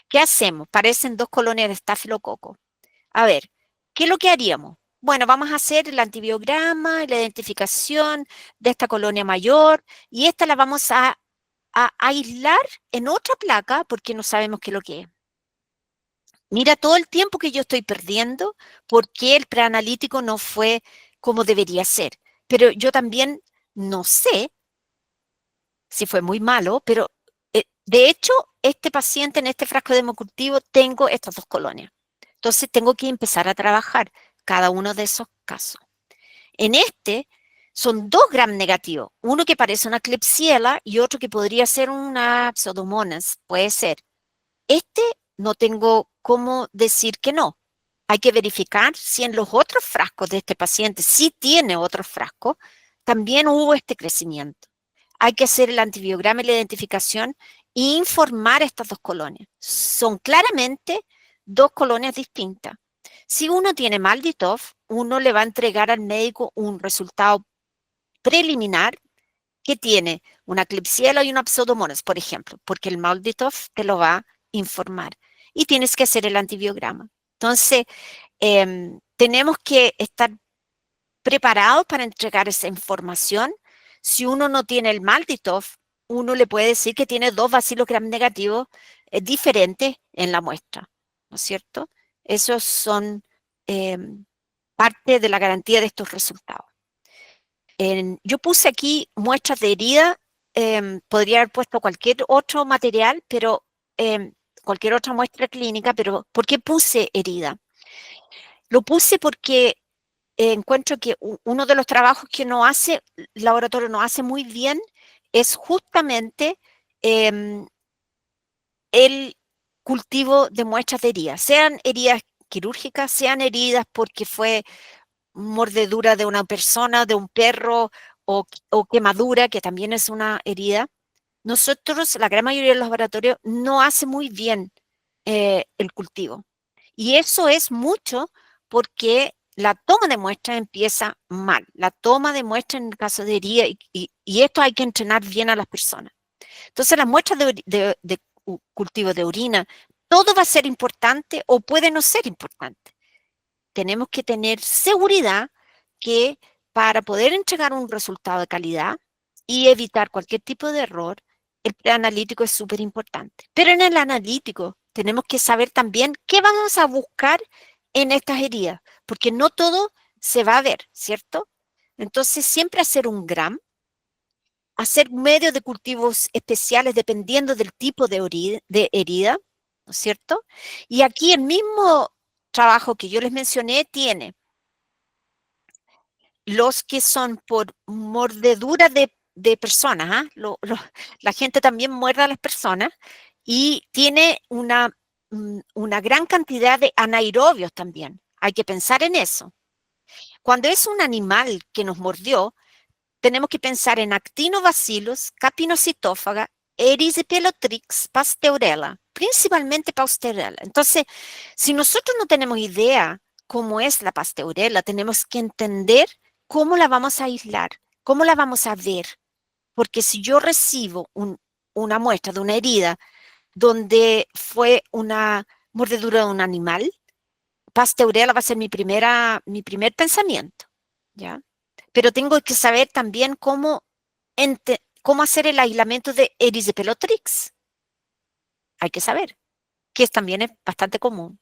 ¿Qué hacemos? Parecen dos colonias de estafilococo. A ver, ¿qué es lo que haríamos? Bueno, vamos a hacer el antibiograma, la identificación de esta colonia mayor, y esta la vamos a aislar en otra placa porque no sabemos qué es lo que es. Mira todo el tiempo que yo estoy perdiendo porque el preanalítico no fue como debería ser. Pero yo también no sé si fue muy malo, pero de hecho, este paciente en este frasco de hemocultivo tengo estas dos colonias. Entonces tengo que empezar a trabajar cada uno de esos casos. En este son 2 gram negativos, uno que parece una Klebsiella y otro que podría ser una Pseudomonas, puede ser. Este no tengo cómo decir que no. Hay que verificar si en los otros frascos de este paciente, si tiene otros frascos, también hubo este crecimiento. Hay que hacer el antibiograma y la identificación e informar estas dos colonias. Son claramente 2 colonias distintas. Si uno tiene Malditov, uno le va a entregar al médico un resultado preliminar que tiene una Klebsiella y una Pseudomonas, por ejemplo, porque el Malditov te lo va a informar. Y tienes que hacer el antibiograma. Entonces, tenemos que estar preparados para entregar esa información. Si uno no tiene el Malditov, uno le puede decir que tiene 2 bacilos gram negativos diferentes en la muestra, ¿no es cierto? Esos son parte de la garantía de estos resultados. Yo puse aquí muestras de herida, podría haber puesto cualquier otro material, pero cualquier otra muestra clínica, pero ¿por qué puse herida? Lo puse porque encuentro que uno de los trabajos que el laboratorio no hace muy bien es justamente el cultivo de muestras de heridas, sean heridas quirúrgicas, sean heridas porque fue mordedura de una persona, de un perro o quemadura, que también es una herida. Nosotros, la gran mayoría de los laboratorios, no hace muy bien el cultivo. Y eso es mucho porque la toma de muestras empieza mal. La toma de muestras en el caso de herida, y esto hay que entrenar bien a las personas. Entonces, las muestras de cultivo de orina, todo va a ser importante o puede no ser importante. Tenemos que tener seguridad que para poder entregar un resultado de calidad y evitar cualquier tipo de error, el preanalítico es súper importante. Pero en el analítico tenemos que saber también qué vamos a buscar en estas heridas, porque no todo se va a ver, ¿cierto? Entonces, siempre hacer un gram, hacer medios de cultivos especiales dependiendo del tipo de herida, ¿no es cierto? Y aquí el mismo trabajo que yo les mencioné tiene los que son por mordedura de personas, ¿ah? La gente también muerde a las personas y tiene una gran cantidad de anaerobios también. Hay que pensar en eso. Cuando es un animal que nos mordió, tenemos que pensar en actinobacillus, capnocitófaga, Erysipelotrix, Pasteurella, principalmente Pasteurella. Entonces, si nosotros no tenemos idea cómo es la Pasteurella, tenemos que entender cómo la vamos a aislar, cómo la vamos a ver. Porque si yo recibo una muestra de una herida donde fue una mordedura de un animal, Pasteurella va a ser mi primer pensamiento, ¿ya? Pero tengo que saber también cómo hacer el aislamiento de Erysipelotrix. Hay que saber, que también es bastante común.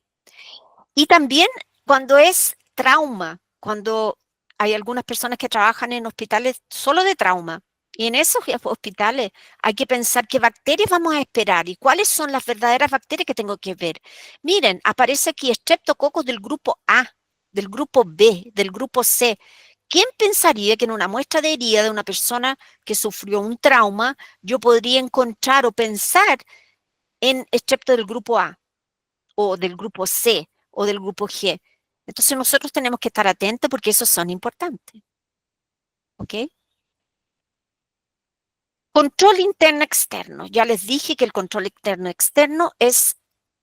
Y también cuando es trauma, cuando hay algunas personas que trabajan en hospitales solo de trauma. Y en esos hospitales hay que pensar qué bacterias vamos a esperar y cuáles son las verdaderas bacterias que tengo que ver. Miren, aparece aquí estreptococos del grupo A, del grupo B, del grupo C. ¿Quién pensaría que en una muestra de herida de una persona que sufrió un trauma, yo podría encontrar o pensar en estrepto del grupo A, o del grupo C, o del grupo G? Entonces nosotros tenemos que estar atentos porque esos son importantes. ¿Ok? Control interno-externo. Ya les dije que el control interno-externo es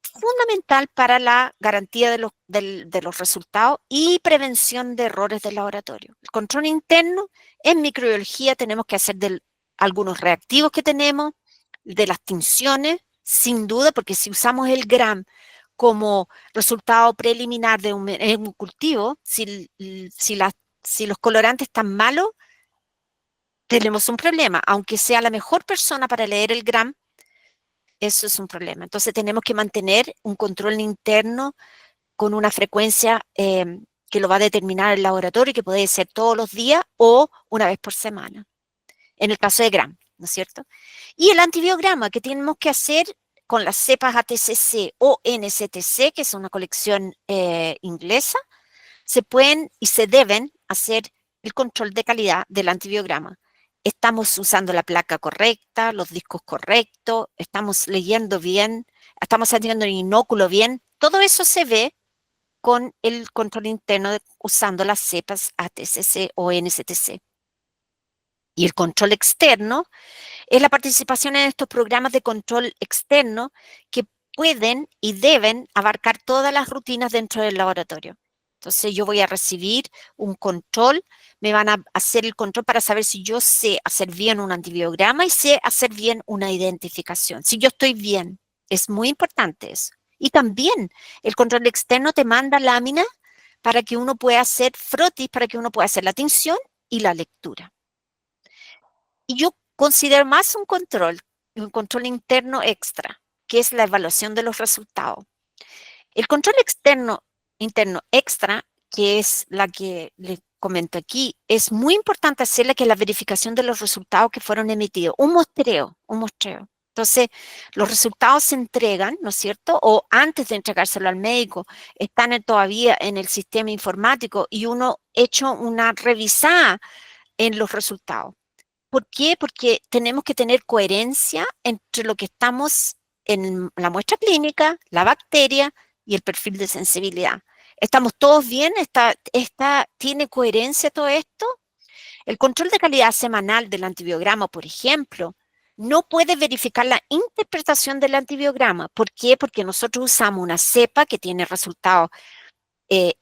fundamental para la garantía de los resultados y prevención de errores del laboratorio. El control interno, en microbiología tenemos que hacer de algunos reactivos que tenemos, de las tinciones, sin duda, porque si usamos el GRAM como resultado preliminar de un cultivo, si los colorantes están malos, tenemos un problema. Aunque sea la mejor persona para leer el GRAM, eso es un problema. Entonces tenemos que mantener un control interno con una frecuencia que lo va a determinar el laboratorio, que puede ser todos los días o una vez por semana, en el caso de GRAM, ¿no es cierto? Y el antibiograma que tenemos que hacer con las cepas ATCC o NCTC, que es una colección inglesa, se pueden y se deben hacer el control de calidad del antibiograma. Estamos usando la placa correcta, los discos correctos, estamos leyendo bien, estamos haciendo el inóculo bien. Todo eso se ve con el control interno usando las cepas ATCC o NCTC. Y el control externo es la participación en estos programas de control externo que pueden y deben abarcar todas las rutinas dentro del laboratorio. Entonces yo voy a recibir un control, me van a hacer el control para saber si yo sé hacer bien un antibiograma y sé hacer bien una identificación. Si yo estoy bien, es muy importante eso. Y también el control externo te manda láminas para que uno pueda hacer frotis, para que uno pueda hacer la tinción y la lectura. Y yo considero más un control interno extra, que es la evaluación de los resultados. El control interno extra, que es la que les comento aquí, es muy importante hacerle que la verificación de los resultados que fueron emitidos, un muestreo. Entonces, los resultados se entregan, ¿no es cierto? O antes de entregárselo al médico, están todavía en el sistema informático y uno hecho una revisada en los resultados. ¿Por qué? Porque tenemos que tener coherencia entre lo que estamos en la muestra clínica, la bacteria y el perfil de sensibilidad. ¿Estamos todos bien? ¿Tiene coherencia todo esto? El control de calidad semanal del antibiograma, por ejemplo, no puede verificar la interpretación del antibiograma. ¿Por qué? Porque nosotros usamos una cepa que tiene resultados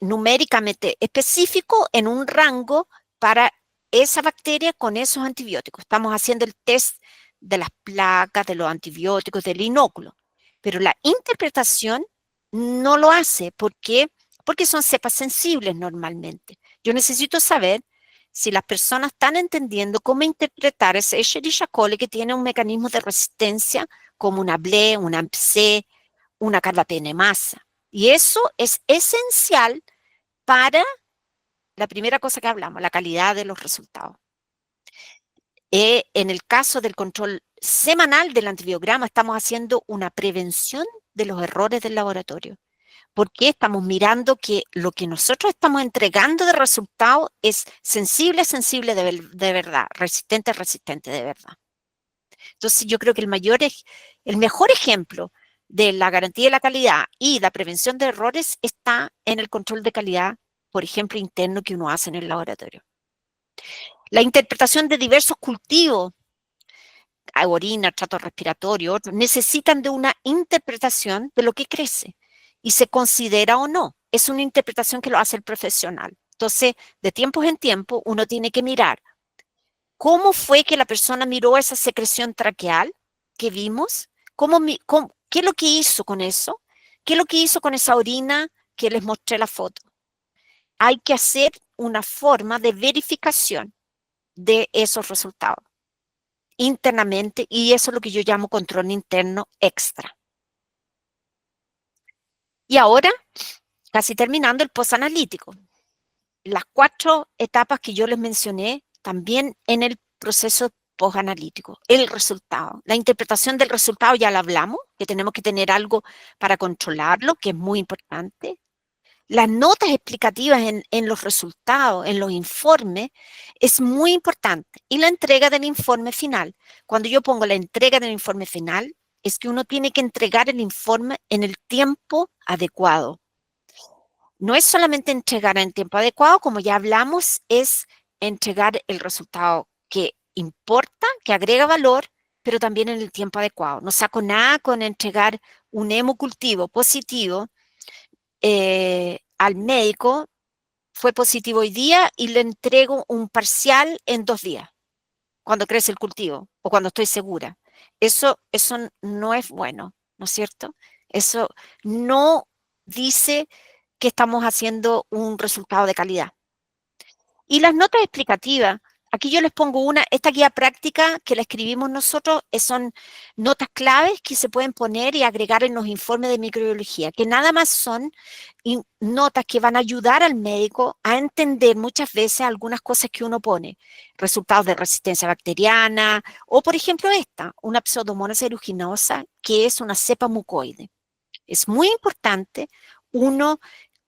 numéricamente específicos en un rango para esa bacteria con esos antibióticos. Estamos haciendo el test de las placas, de los antibióticos, del inóculo. Pero la interpretación no lo hace. ¿Por qué? Porque son cepas sensibles normalmente. Yo necesito saber si las personas están entendiendo cómo interpretar ese Escherichia coli que tiene un mecanismo de resistencia como una BLE, una AMP-C, una carbapenemasa. Y eso es esencial para la primera cosa que hablamos, la calidad de los resultados. En el caso del control semanal del antibiograma, estamos haciendo una prevención de los errores del laboratorio. Porque estamos mirando que lo que nosotros estamos entregando de resultado es sensible de verdad, resistente de verdad. Entonces yo creo que el mejor ejemplo de la garantía de la calidad y la prevención de errores está en el control de calidad, por ejemplo, interno que uno hace en el laboratorio. La interpretación de diversos cultivos, orina, trato respiratorio, otros, necesitan de una interpretación de lo que crece y se considera o no. Es una interpretación que lo hace el profesional. Entonces, de tiempos en tiempo, uno tiene que mirar cómo fue que la persona miró esa secreción traqueal que vimos, qué es lo que hizo con eso, qué es lo que hizo con esa orina que les mostré la foto. Hay que hacer una forma de verificación de esos resultados internamente y eso es lo que yo llamo control interno extra. Y ahora, casi terminando, el postanalítico. las 4 etapas que yo les mencioné también en el proceso postanalítico. El resultado, la interpretación del resultado ya la hablamos, que tenemos que tener algo para controlarlo, que es muy importante. Las notas explicativas en los resultados, en los informes, es muy importante. Y la entrega del informe final. Cuando yo pongo la entrega del informe final, es que uno tiene que entregar el informe en el tiempo adecuado. No es solamente entregar en tiempo adecuado, como ya hablamos, es entregar el resultado que importa, que agrega valor, pero también en el tiempo adecuado. No saco nada con entregar un hemocultivo positivo al médico, fue positivo hoy día y le entrego un parcial en 2 días, cuando crece el cultivo o cuando estoy segura. Eso no es bueno, ¿no es cierto? Eso no dice que estamos haciendo un resultado de calidad. Y las notas explicativas, aquí yo les pongo esta guía práctica que la escribimos nosotros, son notas claves que se pueden poner y agregar en los informes de microbiología, que nada más son notas que van a ayudar al médico a entender muchas veces algunas cosas que uno pone, resultados de resistencia bacteriana, o por ejemplo una Pseudomonas aeruginosa, que es una cepa mucoide. Es muy importante uno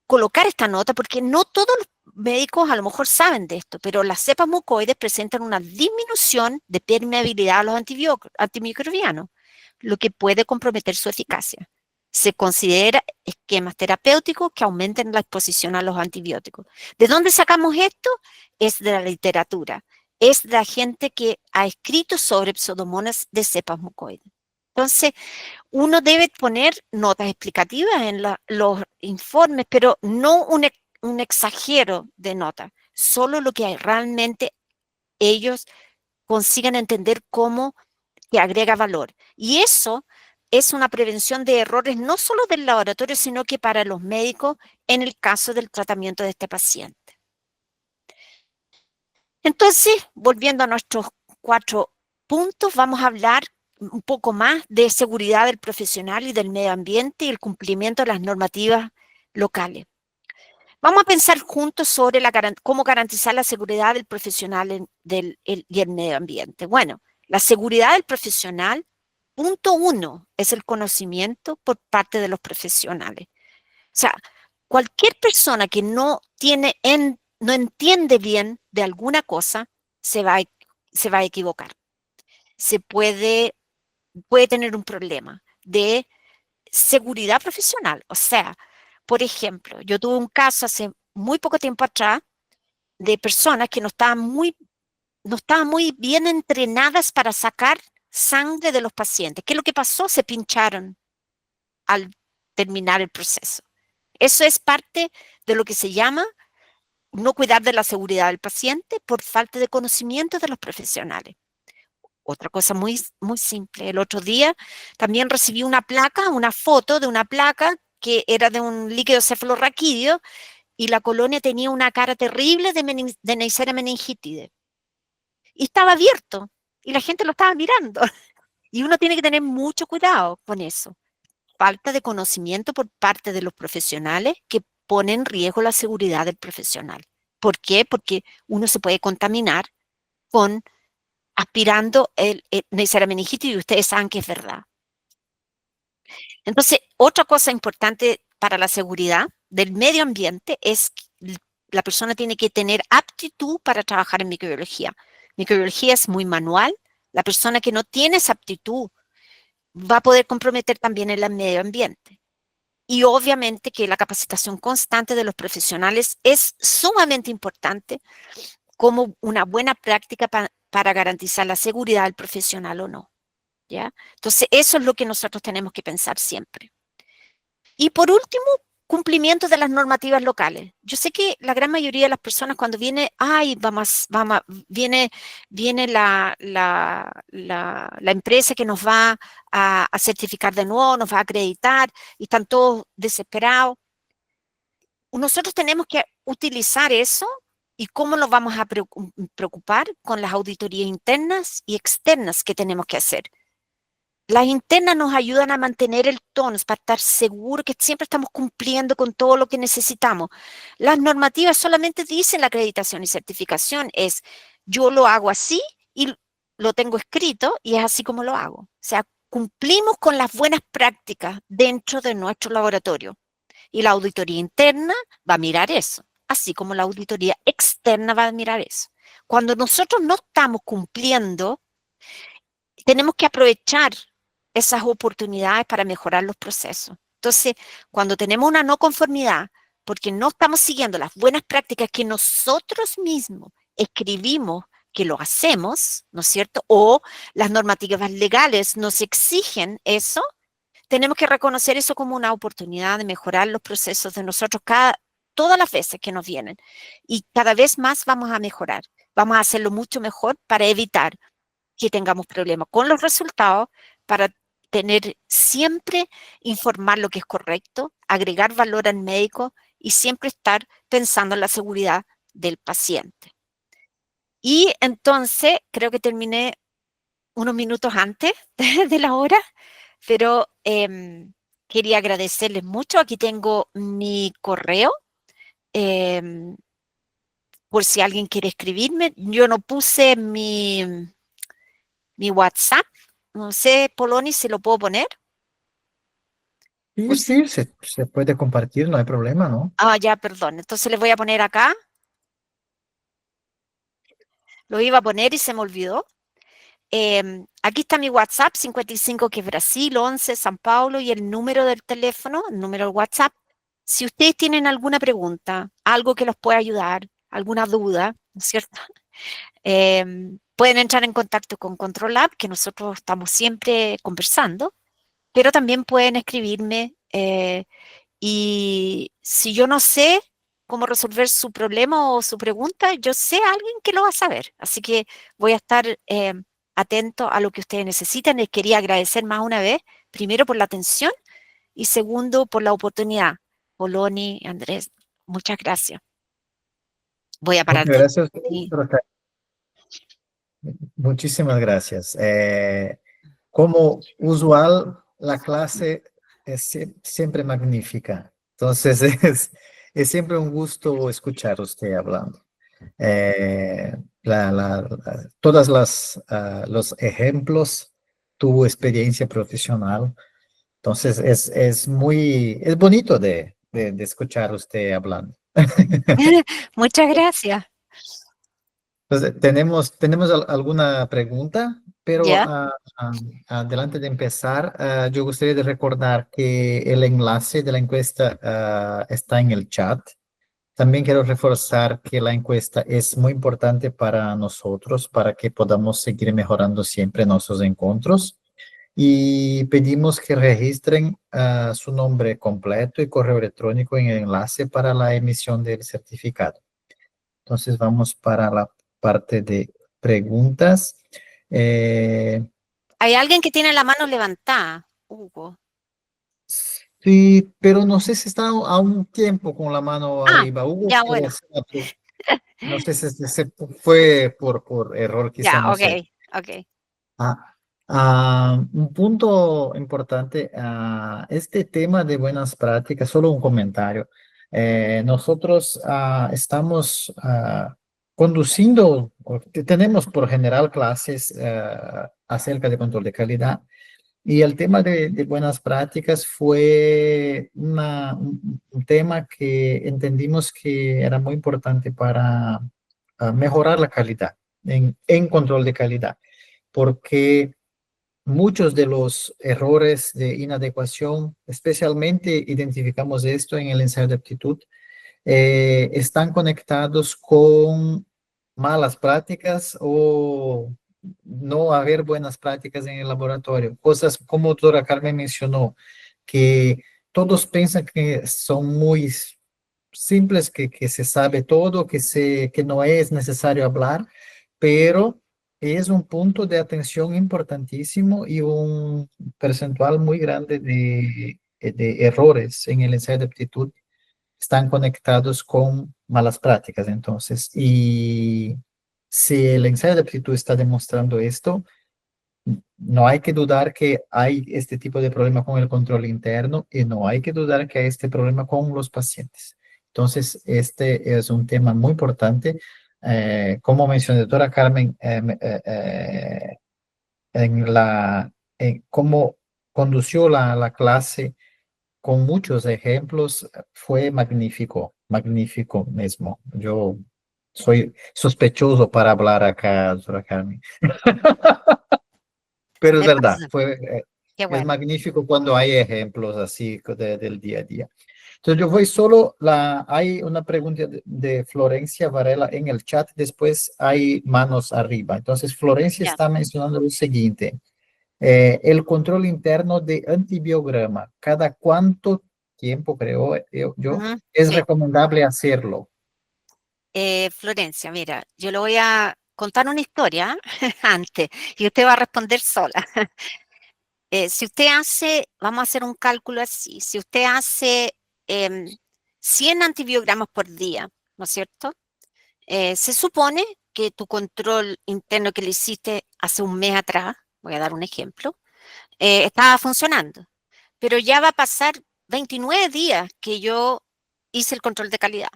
colocar esta nota porque no todos los médicos a lo mejor saben de esto, pero las cepas mucoides presentan una disminución de permeabilidad a los antimicrobianos, lo que puede comprometer su eficacia. Se considera esquemas terapéuticos que aumenten la exposición a los antibióticos. ¿De dónde sacamos esto? Es de la literatura, es de la gente que ha escrito sobre pseudomonas de cepas mucoides. Entonces, uno debe poner notas explicativas en los informes, pero no un exagero de notas, solo lo que realmente ellos consigan entender cómo que agrega valor. Y eso es una prevención de errores no solo del laboratorio, sino que para los médicos en el caso del tratamiento de este paciente. Entonces, volviendo a nuestros 4 puntos, vamos a hablar un poco más de seguridad del profesional y del medio ambiente y el cumplimiento de las normativas locales. Vamos a pensar juntos sobre cómo garantizar la seguridad del profesional y el medio ambiente. Bueno, la seguridad del profesional, punto 1, es el conocimiento por parte de los profesionales. O sea, cualquier persona que no entiende bien de alguna cosa se va a equivocar. Se puede tener un problema de seguridad profesional. O sea, por ejemplo, yo tuve un caso hace muy poco tiempo atrás de personas que no estaban muy bien entrenadas para sacar sangre de los pacientes. ¿Qué es lo que pasó? Se pincharon al terminar el proceso. Eso es parte de lo que se llama no cuidar de la seguridad del paciente por falta de conocimiento de los profesionales. Otra cosa muy, muy simple. El otro día también recibí una foto de una placa que era de un líquido cefalorraquídeo y la colonia tenía una cara terrible de Neisseria meningitide. Y estaba abierto y la gente lo estaba mirando. Y uno tiene que tener mucho cuidado con eso. Falta de conocimiento por parte de los profesionales que pone en riesgo la seguridad del profesional. ¿Por qué? Porque uno se puede contaminar con aspirando el Neisseria meningitidis y ustedes saben que es verdad. Entonces, otra cosa importante para la seguridad del medio ambiente es que la persona tiene que tener aptitud para trabajar en microbiología. Microbiología es muy manual. La persona que no tiene esa aptitud va a poder comprometer también el medio ambiente. Y obviamente que la capacitación constante de los profesionales es sumamente importante como una buena práctica para garantizar la seguridad del profesional o no. ¿Ya? Entonces, eso es lo que nosotros tenemos que pensar siempre. Y por último, cumplimiento de las normativas locales. Yo sé que la gran mayoría de las personas cuando viene, viene la empresa que nos va a certificar de nuevo, nos va a acreditar y están todos desesperados. Nosotros tenemos que utilizar eso y cómo nos vamos a preocupar con las auditorías internas y externas que tenemos que hacer. Las internas nos ayudan a mantener el tono para estar seguros que siempre estamos cumpliendo con todo lo que necesitamos. Las normativas solamente dicen la acreditación y certificación, es yo lo hago así y lo tengo escrito y es así como lo hago. O sea, cumplimos con las buenas prácticas dentro de nuestro laboratorio. Y la auditoría interna va a mirar eso, así como la auditoría externa va a mirar eso. Cuando nosotros no estamos cumpliendo, tenemos que aprovechar esas oportunidades para mejorar los procesos. Entonces, cuando tenemos una no conformidad, porque no estamos siguiendo las buenas prácticas que nosotros mismos escribimos que lo hacemos, ¿no es cierto? O las normativas legales nos exigen eso, tenemos que reconocer eso como una oportunidad de mejorar los procesos de nosotros todas las veces que nos vienen. Y cada vez más vamos a mejorar. Vamos a hacerlo mucho mejor para evitar que tengamos problemas con los resultados, para tener siempre informar lo que es correcto, agregar valor al médico y siempre estar pensando en la seguridad del paciente. Y entonces, creo que terminé unos minutos antes de la hora, pero quería agradecerles mucho. Aquí tengo mi correo, por si alguien quiere escribirme. Yo no puse mi WhatsApp. No sé, Poloni, si lo puedo poner. Sí, Por sí, se puede compartir, no hay problema, ¿no? ya, perdón. Entonces les voy a poner acá. Lo iba a poner y se me olvidó. Aquí está mi WhatsApp, 55, que es Brasil, 11, San Paulo, y el número del teléfono, el número del WhatsApp. Si ustedes tienen alguna pregunta, algo que los pueda ayudar, alguna duda, ¿no es cierto? Pueden entrar en contacto con ControlLab, que nosotros estamos siempre conversando, pero también pueden escribirme y si yo no sé cómo resolver su problema o su pregunta, yo sé a alguien que lo va a saber. Así que voy a estar atento a lo que ustedes necesitan. Les quería agradecer más una vez, primero por la atención y segundo por la oportunidad. Poloni, Andrés, muchas gracias. Voy a parar Muchas de... gracias, Sí. doctora. Muchísimas gracias. Como usual, la clase es siempre magnífica. Entonces, es siempre un gusto escuchar a usted hablando. Todas los ejemplos, tu experiencia profesional. Entonces, es bonito de escuchar a usted hablando. Muchas gracias. Entonces, tenemos alguna pregunta, pero ¿Ya? adelante de empezar, yo gustaría de recordar que el enlace de la encuesta está en el chat. También quiero reforzar que la encuesta es muy importante para nosotros, para que podamos seguir mejorando siempre nuestros encuentros. Y pedimos que registren su nombre completo y correo electrónico en el enlace para la emisión del certificado. Entonces vamos para la parte de preguntas. Eh, Hay alguien que tiene la mano levantada, Hugo. sí, pero no sé si está a un tiempo con la mano Ah, arriba. Hugo, ya, quiere bueno. hacer no sé si se fue por error, quizá Ya, no ok, sé. ok. Un punto importante, este tema de buenas prácticas, solo un comentario. Nosotros estamos conduciendo, tenemos por general clases acerca de control de calidad y el tema de buenas prácticas fue un tema que entendimos que era muy importante para mejorar la calidad en control de calidad, porque muchos de los errores de inadecuación, especialmente identificamos esto en el ensayo de aptitud, están conectados con malas prácticas o no haber buenas prácticas en el laboratorio. Cosas como doctora Carmen mencionó, que todos piensan que son muy simples, que se sabe todo, que no es necesario hablar, pero es un punto de atención importantísimo y un percentual muy grande de errores en el ensayo de aptitud están conectados con malas prácticas. Entonces, y si el ensayo de aptitud está demostrando esto, no hay que dudar que hay este tipo de problema con el control interno y no hay que dudar que hay este problema con los pacientes. Entonces, este es un tema muy importante. Como mencionó la doctora Carmen, en cómo condució la clase con muchos ejemplos, fue magnífico, magnífico mismo. Yo soy sospechoso para hablar acá, doctora Carmen. Pero es Me verdad, pasa. Qué es bueno. magnífico cuando hay ejemplos así del día a día. Entonces yo voy solo, hay una pregunta de Florencia Varela en el chat, después hay manos arriba. Entonces Florencia Ya. está mencionando lo siguiente, el control interno de antibiograma, ¿cada cuánto tiempo, creo yo, Ujú, es sí. recomendable hacerlo? Florencia, mira, yo le voy a contar una historia antes y usted va a responder sola. Si usted hace, vamos a hacer un cálculo así, si usted hace 100 antibiogramas por día, ¿no es cierto? Se supone que tu control interno que le hiciste hace un mes atrás, voy a dar un ejemplo, estaba funcionando, pero ya va a pasar 29 días que yo hice el control de calidad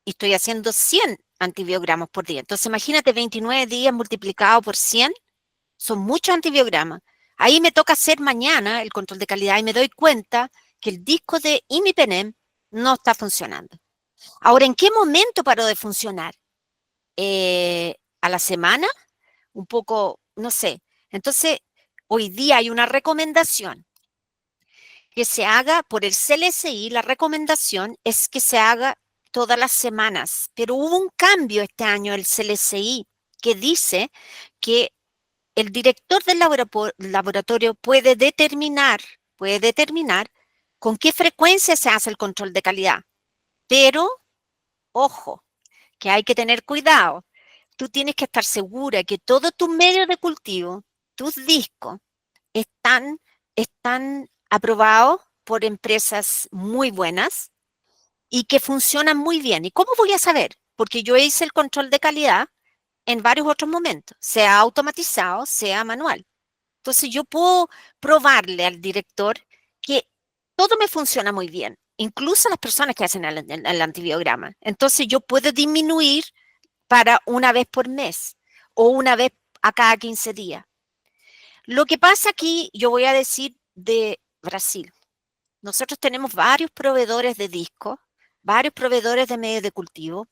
y estoy haciendo 100 antibiogramas por día. Entonces, imagínate 29 días multiplicado por 100, son muchos antibiogramas. Ahí me toca hacer mañana el control de calidad y me doy cuenta que el disco de imipenem no está funcionando. Ahora, ¿en qué momento paró de funcionar? ¿A la semana? Un poco, no sé. Entonces, hoy día hay una recomendación que se haga por el CLSI. La recomendación es que se haga todas las semanas, pero hubo un cambio este año el CLSI que dice que el director del laboratorio puede determinar con qué frecuencia se hace el control de calidad. Pero, ojo, que hay que tener cuidado. Tú tienes que estar segura que todos tus medios de cultivo, tus discos, están aprobados por empresas muy buenas y que funcionan muy bien. ¿Y cómo voy a saber? Porque yo hice el control de calidad en varios otros momentos, sea automatizado, sea manual. Entonces yo puedo probarle al director que todo me funciona muy bien, incluso las personas que hacen el antibiograma. Entonces yo puedo disminuir para una vez por mes o una vez a cada 15 días. Lo que pasa aquí, yo voy a decir de Brasil. Nosotros tenemos varios proveedores de discos, varios proveedores de medios de cultivo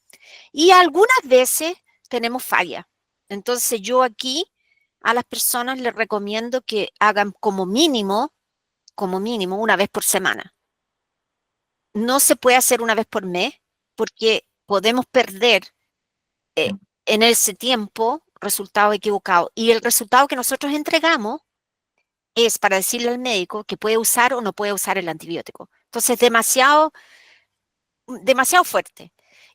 y algunas veces tenemos falla. Entonces yo aquí a las personas les recomiendo que hagan como mínimo una vez por semana. No se puede hacer una vez por mes porque podemos perder eh, en ese tiempo resultados equivocados. Y el resultado que nosotros entregamos es para decirle al médico que puede usar o no puede usar el antibiótico. Entonces, demasiado fuerte.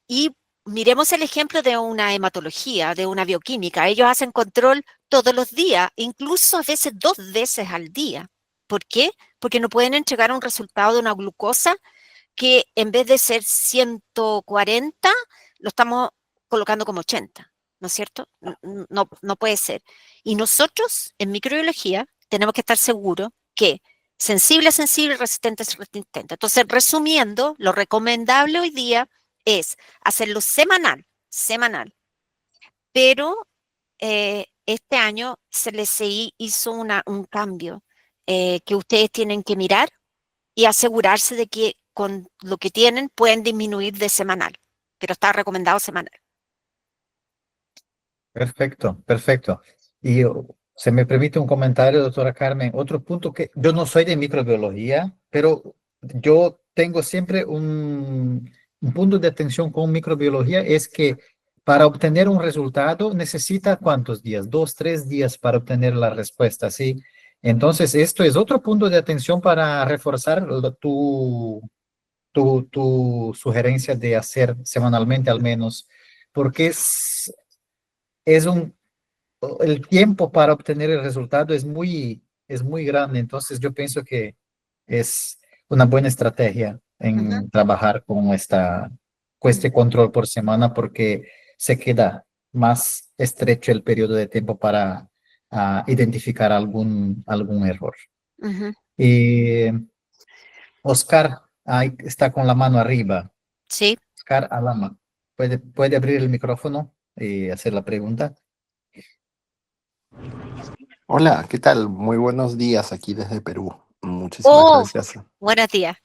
Y miremos el ejemplo de una hematología, de una bioquímica. Ellos hacen control todos los días, incluso a veces 2 veces al día. ¿Por qué? Porque no pueden entregar un resultado de una glucosa que en vez de ser 140, lo estamos colocando como 80, ¿no es cierto? No, no puede ser. Y nosotros, en microbiología, tenemos que estar seguros que sensible, resistente, resistente. Entonces, resumiendo, lo recomendable hoy día es hacerlo semanal, pero este año CLSI hizo un cambio que ustedes tienen que mirar y asegurarse de que con lo que tienen pueden disminuir de semanal, pero está recomendado semanal. Perfecto, perfecto. Y se me permite un comentario, doctora Carmen. Otro punto que yo no soy de microbiología, pero yo tengo siempre un punto de atención con microbiología, es que para obtener un resultado necesita ¿cuántos días? 2, 3 días para obtener la respuesta, ¿sí? Entonces, esto es otro punto de atención para reforzar tu sugerencia de hacer semanalmente al menos, porque es el tiempo para obtener el resultado es muy grande. Entonces yo pienso que es una buena estrategia Ujú. en trabajar con este control por semana porque se queda más estrecho el periodo de tiempo identificar algún error. Ujú. Y Oscar ahí está con la mano arriba. Sí. Oscar Alama, ¿puede abrir el micrófono y hacer la pregunta? Hola, ¿qué tal? Muy buenos días aquí desde Perú. Muchísimas Oh, gracias. buenos días.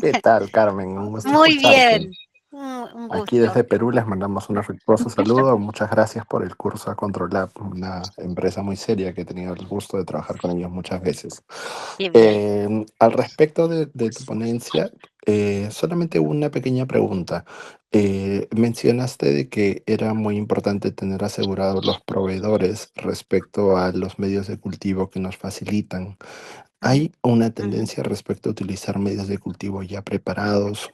¿Qué tal, Carmen? Un gusto Muy escucharte. bien. Un Aquí gusto. desde Perú les mandamos un afectuoso saludo. Muchas gracias por el curso a Controlab, una empresa muy seria que he tenido el gusto de trabajar con ellos muchas veces. Qué bien. Al respecto de tu ponencia, solamente una pequeña pregunta. Mencionaste de que era muy importante tener asegurados los proveedores respecto a los medios de cultivo que nos facilitan. Ujú, ¿Hay una ujú. tendencia respecto a utilizar medios de cultivo ya preparados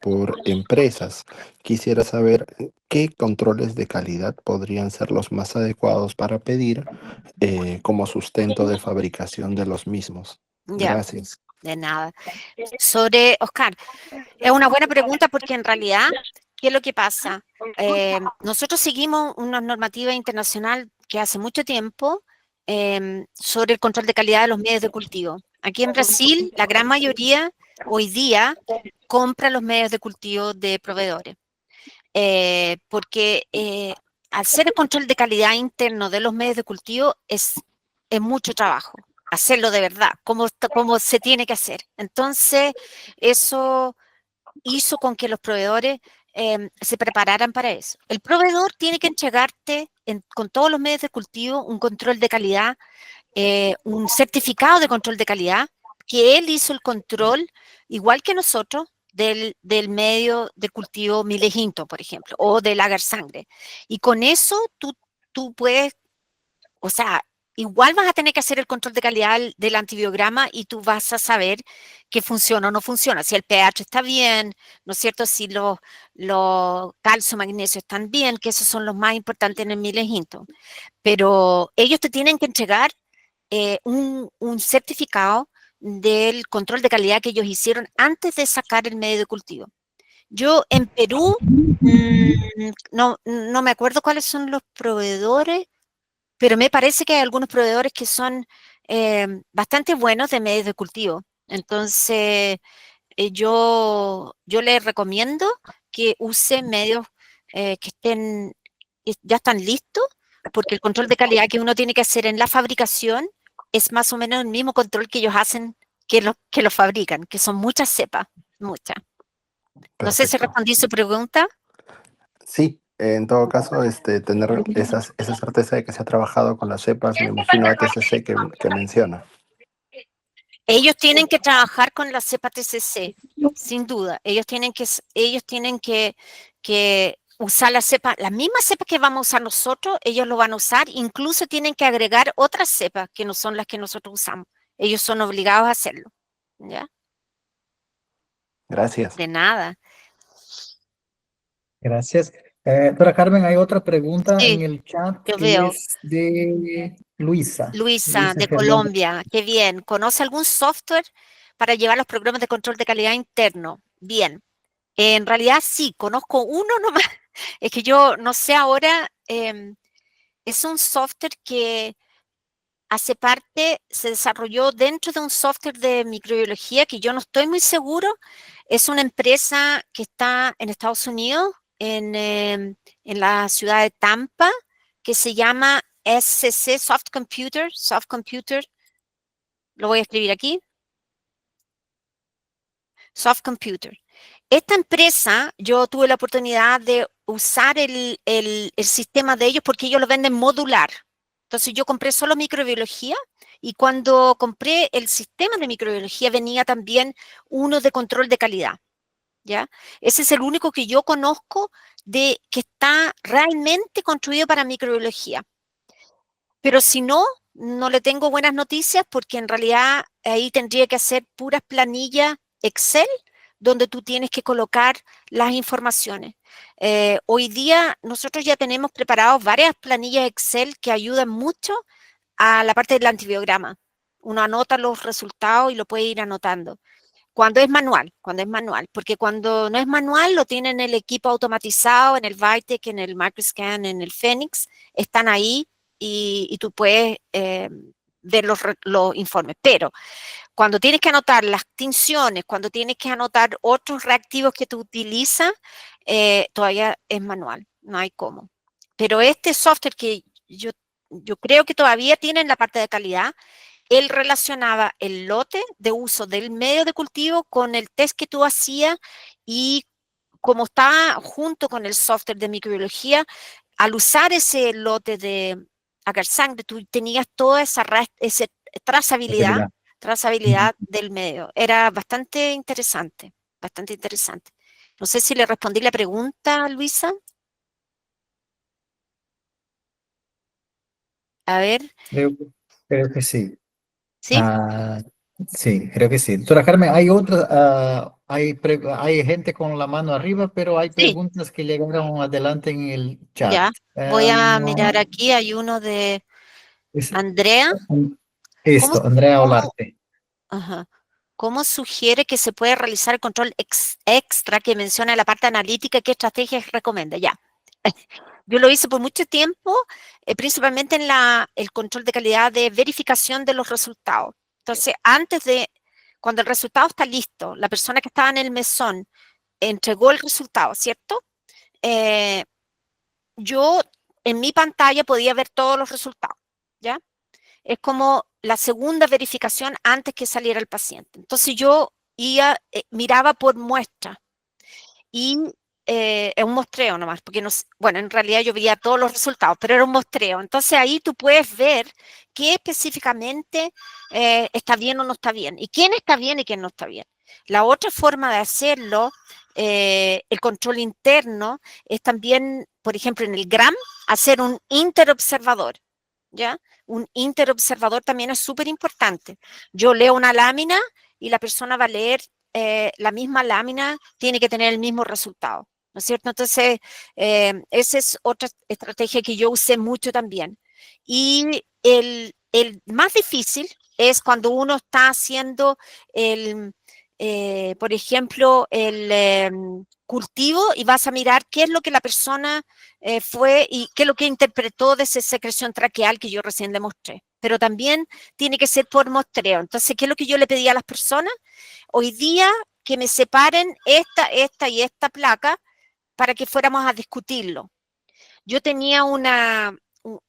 por empresas? Quisiera saber qué controles de calidad podrían ser los más adecuados para pedir como sustento de fabricación de los mismos. Ya, Gracias. de nada. Sobre Oscar, es una buena pregunta porque en realidad, ¿qué es lo que pasa? Nosotros seguimos una normativa internacional que hace mucho tiempo sobre el control de calidad de los medios de cultivo. Aquí en Brasil, la gran mayoría hoy día compra los medios de cultivo de proveedores, porque hacer el control de calidad interno de los medios de cultivo es mucho trabajo. Hacerlo de verdad, como se tiene que hacer. Entonces, eso hizo con que los proveedores se prepararan para eso. El proveedor tiene que entregarte con todos los medios de cultivo un control de calidad, un certificado de control de calidad, que él hizo el control, igual que nosotros, del medio de cultivo Mileginto, por ejemplo, o del agar sangre. Y con eso tú puedes, o sea, igual vas a tener que hacer el control de calidad del antibiograma y tú vas a saber que funciona o no funciona, si el pH está bien, ¿no es cierto? Si los calcio, magnesio están bien, que esos son los más importantes en el mileginto. Pero ellos te tienen que entregar un certificado del control de calidad que ellos hicieron antes de sacar el medio de cultivo. Yo en Perú, no me acuerdo cuáles son los proveedores, pero me parece que hay algunos proveedores que son bastante buenos de medios de cultivo. Entonces, yo les recomiendo que use medios que ya están listos, porque el control de calidad que uno tiene que hacer en la fabricación es más o menos el mismo control que ellos hacen que los fabrican, que son muchas cepas, muchas. No sé si Perfecto. respondí su pregunta. Sí, en todo caso, tener esa certeza de que se ha trabajado con las cepas, me imagino ATCC que menciona. Ellos tienen que trabajar con la cepa TCC, sin duda. Ellos tienen que usar la misma cepa que vamos a usar nosotros, ellos lo van a usar, incluso tienen que agregar otras cepas que no son las que nosotros usamos. Ellos son obligados a hacerlo. ¿Ya? Gracias. De nada. Gracias. Doctora Carmen, hay otra pregunta en Sí, el chat yo que veo. es de Luisa. Luisa, Luisa de Fernanda. Colombia, qué bien. ¿Conoce algún software para llevar los programas de control de calidad interno? Bien. En realidad sí, conozco uno nomás. Es que yo no sé ahora, es un software que hace parte, se desarrolló dentro de un software de microbiología que yo no estoy muy seguro. Es una empresa que está en Estados Unidos, en la ciudad de Tampa, que se llama SCC, Soft Computer, lo voy a escribir aquí, Soft Computer. Esta empresa, yo tuve la oportunidad de usar el sistema de ellos porque ellos lo venden modular. Entonces yo compré solo microbiología y cuando compré el sistema de microbiología venía también uno de control de calidad. ¿Ya? Ese es el único que yo conozco de que está realmente construido para microbiología. Pero si no, no le tengo buenas noticias porque en realidad ahí tendría que hacer puras planillas Excel donde tú tienes que colocar las informaciones. Hoy día nosotros ya tenemos preparados varias planillas Excel que ayudan mucho a la parte del antibiograma. Uno anota los resultados y lo puede ir anotando. Cuando es manual, porque cuando no es manual lo tienen el equipo automatizado en el Vitek, en el Microscan, en el Phoenix, están ahí y tú puedes ver los informes. Pero cuando tienes que anotar las tinciones, cuando tienes que anotar otros reactivos que tú utilizas, todavía es manual, no hay cómo. Pero este software que yo creo que todavía tiene en la parte de calidad, él relacionaba el lote de uso del medio de cultivo con el test que tú hacías y como está junto con el software de microbiología, al usar ese lote de agar-sangre, tú tenías toda esa trazabilidad, Posibilidad. trazabilidad del medio. Era bastante interesante, bastante interesante. No sé si le respondí la pregunta, Luisa. A ver, Creo, creo que sí. ¿sí? Ah, sí, creo que sí. Doctora Carmen, hay otras, hay gente con la mano arriba, pero hay Sí, preguntas que llegaron adelante en el chat. ya. Voy a mirar aquí, hay uno de Es- Andrea. ¿Cómo, Esto, Andrea cómo, Olarte. ajá. ¿Cómo sugiere que se puede realizar el control extra que menciona en la parte analítica? ¿Qué estrategias recomienda? Ya. Yo lo hice por mucho tiempo, principalmente en el control de calidad de verificación de los resultados. Entonces, cuando el resultado está listo, la persona que estaba en el mesón entregó el resultado, ¿cierto? Eh, yo en mi pantalla podía ver todos los resultados, ¿ya? Es como la segunda verificación antes que saliera el paciente. Entonces yo miraba por muestra y es un muestreo nomás, porque no, bueno, en realidad yo veía todos los resultados, pero era un muestreo. Entonces ahí tú puedes ver qué específicamente está bien o no está bien, y quién está bien y quién no está bien. La otra forma de hacerlo, el control interno, es también, por ejemplo, en el GRAM, hacer un interobservador, ¿ya? Un interobservador también es súper importante. Yo leo una lámina y la persona va a leer la misma lámina, tiene que tener el mismo resultado, ¿no es cierto? Entonces, esa es otra estrategia que yo usé mucho también. Y el más difícil es cuando uno está haciendo por ejemplo, el cultivo y vas a mirar qué es lo que la persona fue y qué es lo que interpretó de esa secreción traqueal que yo recién le mostré. Pero también tiene que ser por muestreo. Entonces, ¿qué es lo que yo le pedí a las personas? Hoy día que me separen esta y esta placa para que fuéramos a discutirlo. Yo tenía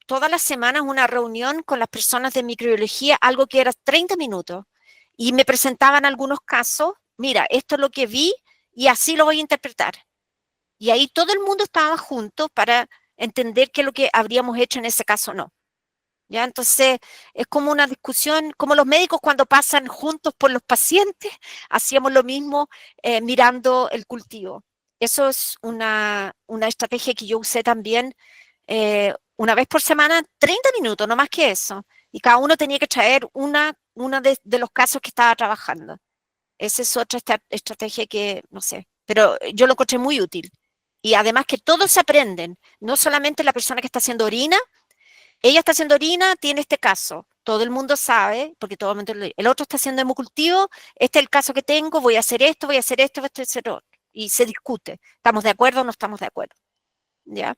todas las semanas una reunión con las personas de microbiología, algo que era 30 minutos, y me presentaban algunos casos. Mira, esto es lo que vi y así lo voy a interpretar. Y ahí todo el mundo estaba junto para entender qué es lo que habríamos hecho en ese caso o no. ¿Ya? Entonces, es como una discusión, como los médicos cuando pasan juntos por los pacientes, hacíamos lo mismo mirando el cultivo. Eso es una estrategia que yo usé también una vez por semana, 30 minutos, no más que eso. Y cada uno tenía que traer una de los casos que estaba trabajando. Esa es otra estrategia que, no sé, pero yo lo encontré muy útil. Y además que todos se aprenden, no solamente la persona que está haciendo orina, ella está haciendo orina, tiene este caso. Todo el mundo sabe, porque todo el mundo, el otro está haciendo hemocultivo, este es el caso que tengo, voy a hacer esto, voy a hacer esto, voy a hacer otro. Y se discute. ¿Estamos de acuerdo o no estamos de acuerdo? ¿Ya?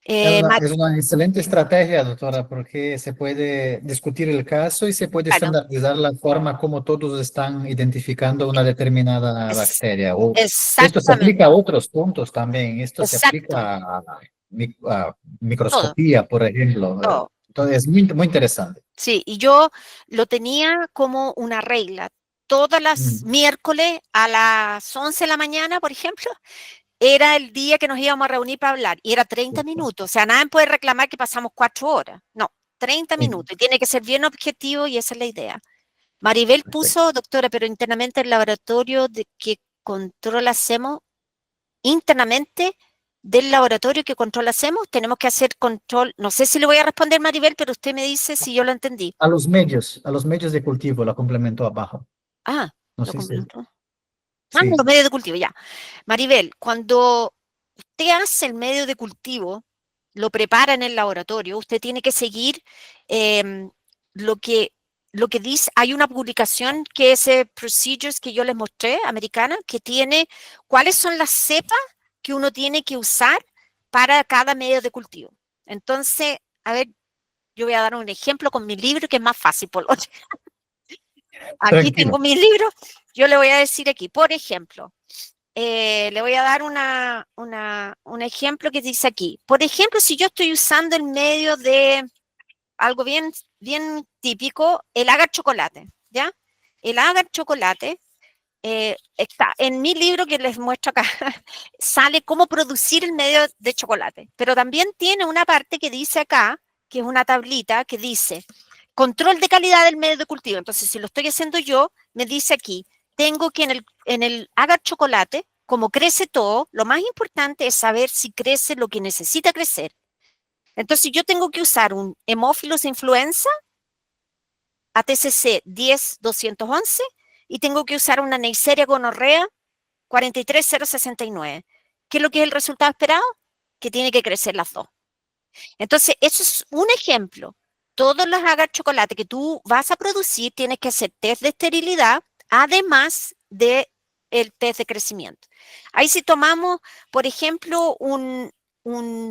Es una excelente estrategia, doctora, porque se puede discutir el caso y se puede Claro, estandarizar la forma como todos están identificando una determinada es, bacteria. O esto se exactamente, aplica a otros puntos también. Esto se exacto, aplica a todo, microscopía, por ejemplo. todo. Entonces, es muy, muy interesante. Sí, y yo lo tenía como una regla. Todas las Mm, miércoles a las 11 de la mañana, por ejemplo, era el día que nos íbamos a reunir para hablar y era 30 justo. minutos. O sea, nadie puede reclamar que pasamos 4 horas. No, 30 Sí, minutos. Y tiene que ser bien objetivo y esa es la idea. Maribel perfecto. puso, doctora, pero internamente el laboratorio de qué control hacemos, internamente del laboratorio que control hacemos, tenemos que hacer control. No sé si le voy a responder, Maribel, pero usted me dice si yo lo entendí. A los medios de cultivo, la complemento abajo. Ah, No lo sé si, complementó. Ah, sí, los medios de cultivo, ya. Maribel, cuando usted hace el medio de cultivo, lo prepara en el laboratorio, usted tiene que seguir em, lo que, lo que dice. Hay una publicación que es Procedures que yo les mostré, americana, que tiene cuáles son las cepas que uno tiene que usar para cada medio de cultivo. Entonces, a ver, Yo voy a dar un ejemplo con mi libro que es más fácil, Polonio. Aquí Tranquilo. tengo mi libro. Yo le voy a decir aquí, por ejemplo, le voy a dar un ejemplo que dice aquí. Por ejemplo, si yo estoy usando el medio de algo bien típico, el agar chocolate, ¿ya? El agar chocolate está en mi libro que les muestro acá, sale cómo producir el medio de chocolate, pero también tiene una parte que dice acá, que es una tablita que dice control de calidad del medio de cultivo. Entonces, si lo estoy haciendo yo, me dice aquí, tengo que en el agar chocolate, como crece todo, lo más importante es saber si crece lo que necesita crecer. Entonces, yo tengo que usar un Haemophilus influenza, ATCC 10-211, y tengo que usar una Neisseria gonorrea 43069. ¿Qué es lo que es el resultado esperado? Que tiene que crecer las dos. Entonces, eso es un ejemplo. Todos los agar chocolate que tú vas a producir tienes que hacer test de esterilidad, además de el test de crecimiento. Ahí si tomamos, por ejemplo, un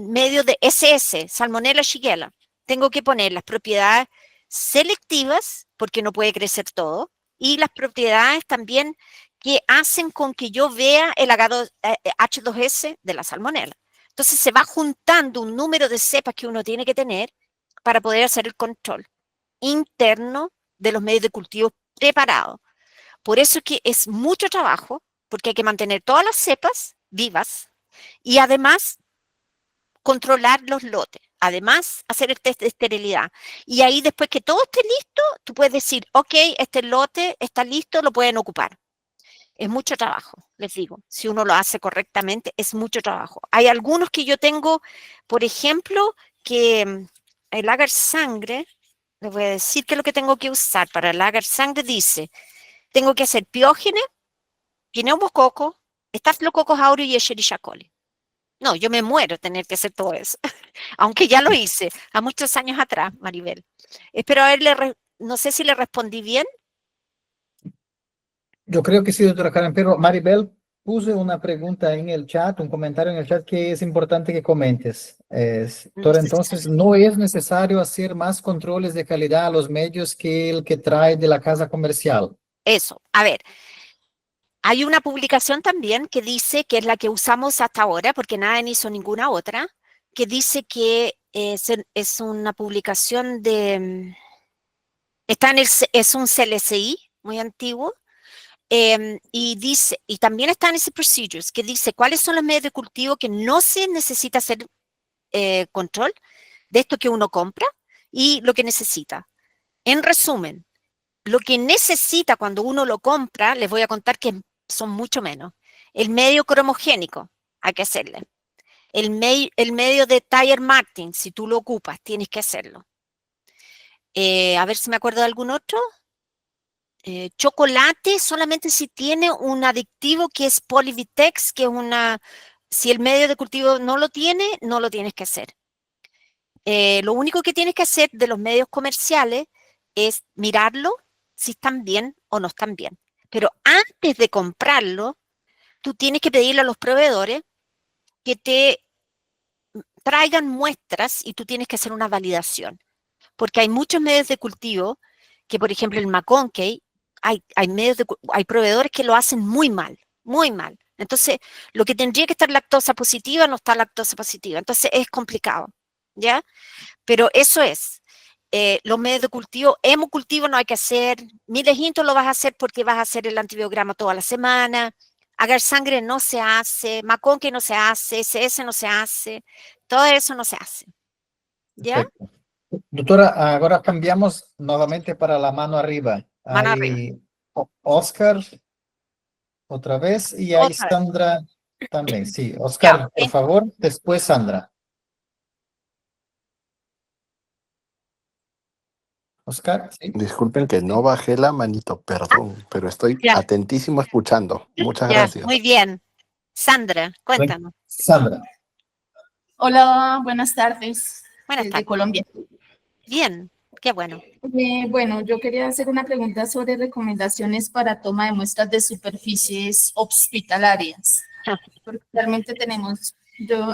medio de SS, Salmonella Shigella, tengo que poner las propiedades selectivas, porque no puede crecer todo, y las propiedades también que hacen con que yo vea el H2S de la salmonela. Entonces se va juntando un número de cepas que uno tiene que tener para poder hacer el control interno de los medios de cultivo preparados. Por eso es que es mucho trabajo, porque hay que mantener todas las cepas vivas y además controlar los lotes. Además, hacer el test de esterilidad. Y ahí después que todo esté listo, tú puedes decir, ok, este lote está listo, lo pueden ocupar. Es mucho trabajo, les digo. Si uno lo hace correctamente, es mucho trabajo. Hay algunos que yo tengo, por ejemplo, que el agar sangre, les voy a decir qué es lo que tengo que usar para el agar sangre. Dice, tengo que hacer piógenes, pneumococo, estafilococcus aureus y Escherichia coli. No, yo me muero tener que hacer todo eso, aunque ya lo hice a muchos años atrás, Maribel. Espero haberle, no sé si le respondí bien. Yo creo que sí, doctora Karen, pero Maribel puse una pregunta en el chat, un comentario en el chat que es importante que comentes. Doctora, entonces, ¿no es necesario hacer más controles de calidad a los medios que el que trae de la casa comercial? Eso, a ver. Hay una publicación también que dice, que es la que usamos hasta ahora, porque nadie hizo ninguna otra, que dice que es una publicación de, es un CLCI muy antiguo, y dice, y también está en ese procedures, que dice cuáles son los medios de cultivo que no se necesita hacer control de esto que uno compra y lo que necesita. En resumen, lo que necesita cuando uno lo compra, les voy a contar que son mucho menos. El medio cromogénico, hay que hacerle. El medio de Tire Martin, si tú lo ocupas, tienes que hacerlo. A ver si me acuerdo de algún otro. Chocolate solamente si tiene un aditivo que es Polyvitex, que es si el medio de cultivo no lo tiene, no lo tienes que hacer. Lo único que tienes que hacer de los medios comerciales es mirarlo si están bien o no están bien. Pero antes de comprarlo, tú tienes que pedirle a los proveedores que te traigan muestras y tú tienes que hacer una validación. Porque hay muchos medios de cultivo que, por ejemplo, el McConkey, hay proveedores que lo hacen muy mal, muy mal. Entonces, lo que tendría que estar lactosa positiva no está lactosa positiva. Entonces, es complicado, ¿ya? Pero eso es. Los medios de cultivo, hemocultivo no hay que hacer, Mileginto lo vas a hacer porque vas a hacer el antibiograma toda la semana, agar sangre no se hace, McConkey no se hace, SS no se hace, todo eso no se hace. ¿Ya? Perfecto. Doctora, ahora cambiamos nuevamente para la mano arriba. Mano Hay arriba. Oscar otra vez y hay Otra vez. Sandra también. Sí, Ya, Oscar, por ok. favor, después Sandra. Oscar, sí. Disculpen que no bajé la manito, perdón, pero estoy Ya, atentísimo escuchando. Muchas ya, gracias. muy bien. Sandra, cuéntanos. Sandra. Hola, buenas tardes Buenas desde tardes. Colombia. Bien, qué bueno. Bueno, yo quería hacer una pregunta sobre recomendaciones para toma de muestras de superficies hospitalarias. Porque realmente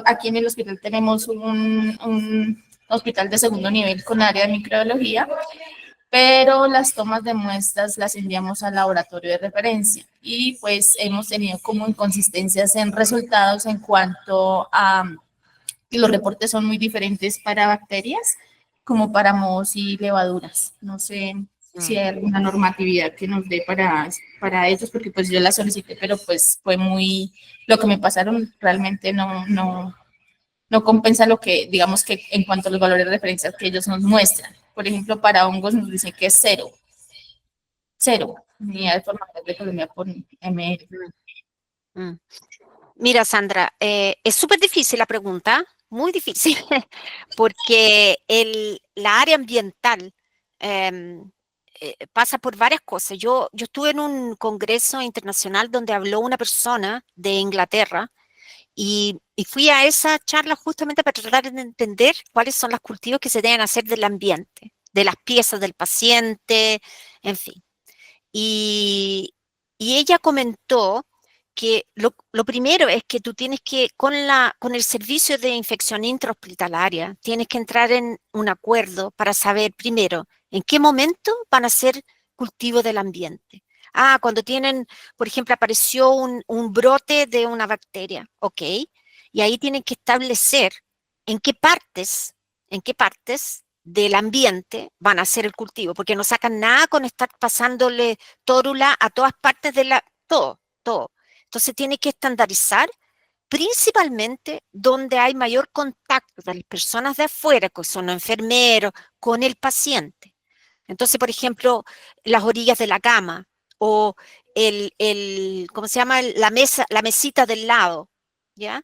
aquí en el hospital tenemos un hospital de segundo nivel con área de microbiología, pero las tomas de muestras las enviamos al laboratorio de referencia y pues hemos tenido como inconsistencias en resultados en cuanto a que los reportes son muy diferentes para bacterias como para mohos y levaduras. No sé si hay alguna normatividad que nos dé para ellos, porque pues yo la solicité, pero pues fue muy, lo que me pasaron realmente no compensa lo que, digamos que en cuanto a los valores de referencia que ellos nos muestran. Por ejemplo, para hongos nos dicen que es cero, unidad de formación de Colombia por ml. Mm. Mira, Sandra, es súper difícil la pregunta, muy difícil, porque la área ambiental pasa por varias cosas. Yo estuve en un congreso internacional donde habló una persona de Inglaterra y fui a esa charla justamente para tratar de entender cuáles son los cultivos que se deben hacer del ambiente, de las piezas del paciente, en fin. Y ella comentó que lo primero es que tú tienes que, con el servicio de infección intrahospitalaria, tienes que entrar en un acuerdo para saber primero en qué momento van a ser cultivo del ambiente. Cuando tienen, por ejemplo, apareció un brote de una bacteria, ok, y ahí tienen que establecer en qué partes del ambiente van a hacer el cultivo, porque no sacan nada con estar pasándole tórula a todas partes todo. Entonces tiene que estandarizar principalmente donde hay mayor contacto de las personas de afuera, que son los enfermeros, con el paciente. Entonces, por ejemplo, las orillas de la cama o ¿cómo se llama? La mesita del lado, ¿ya?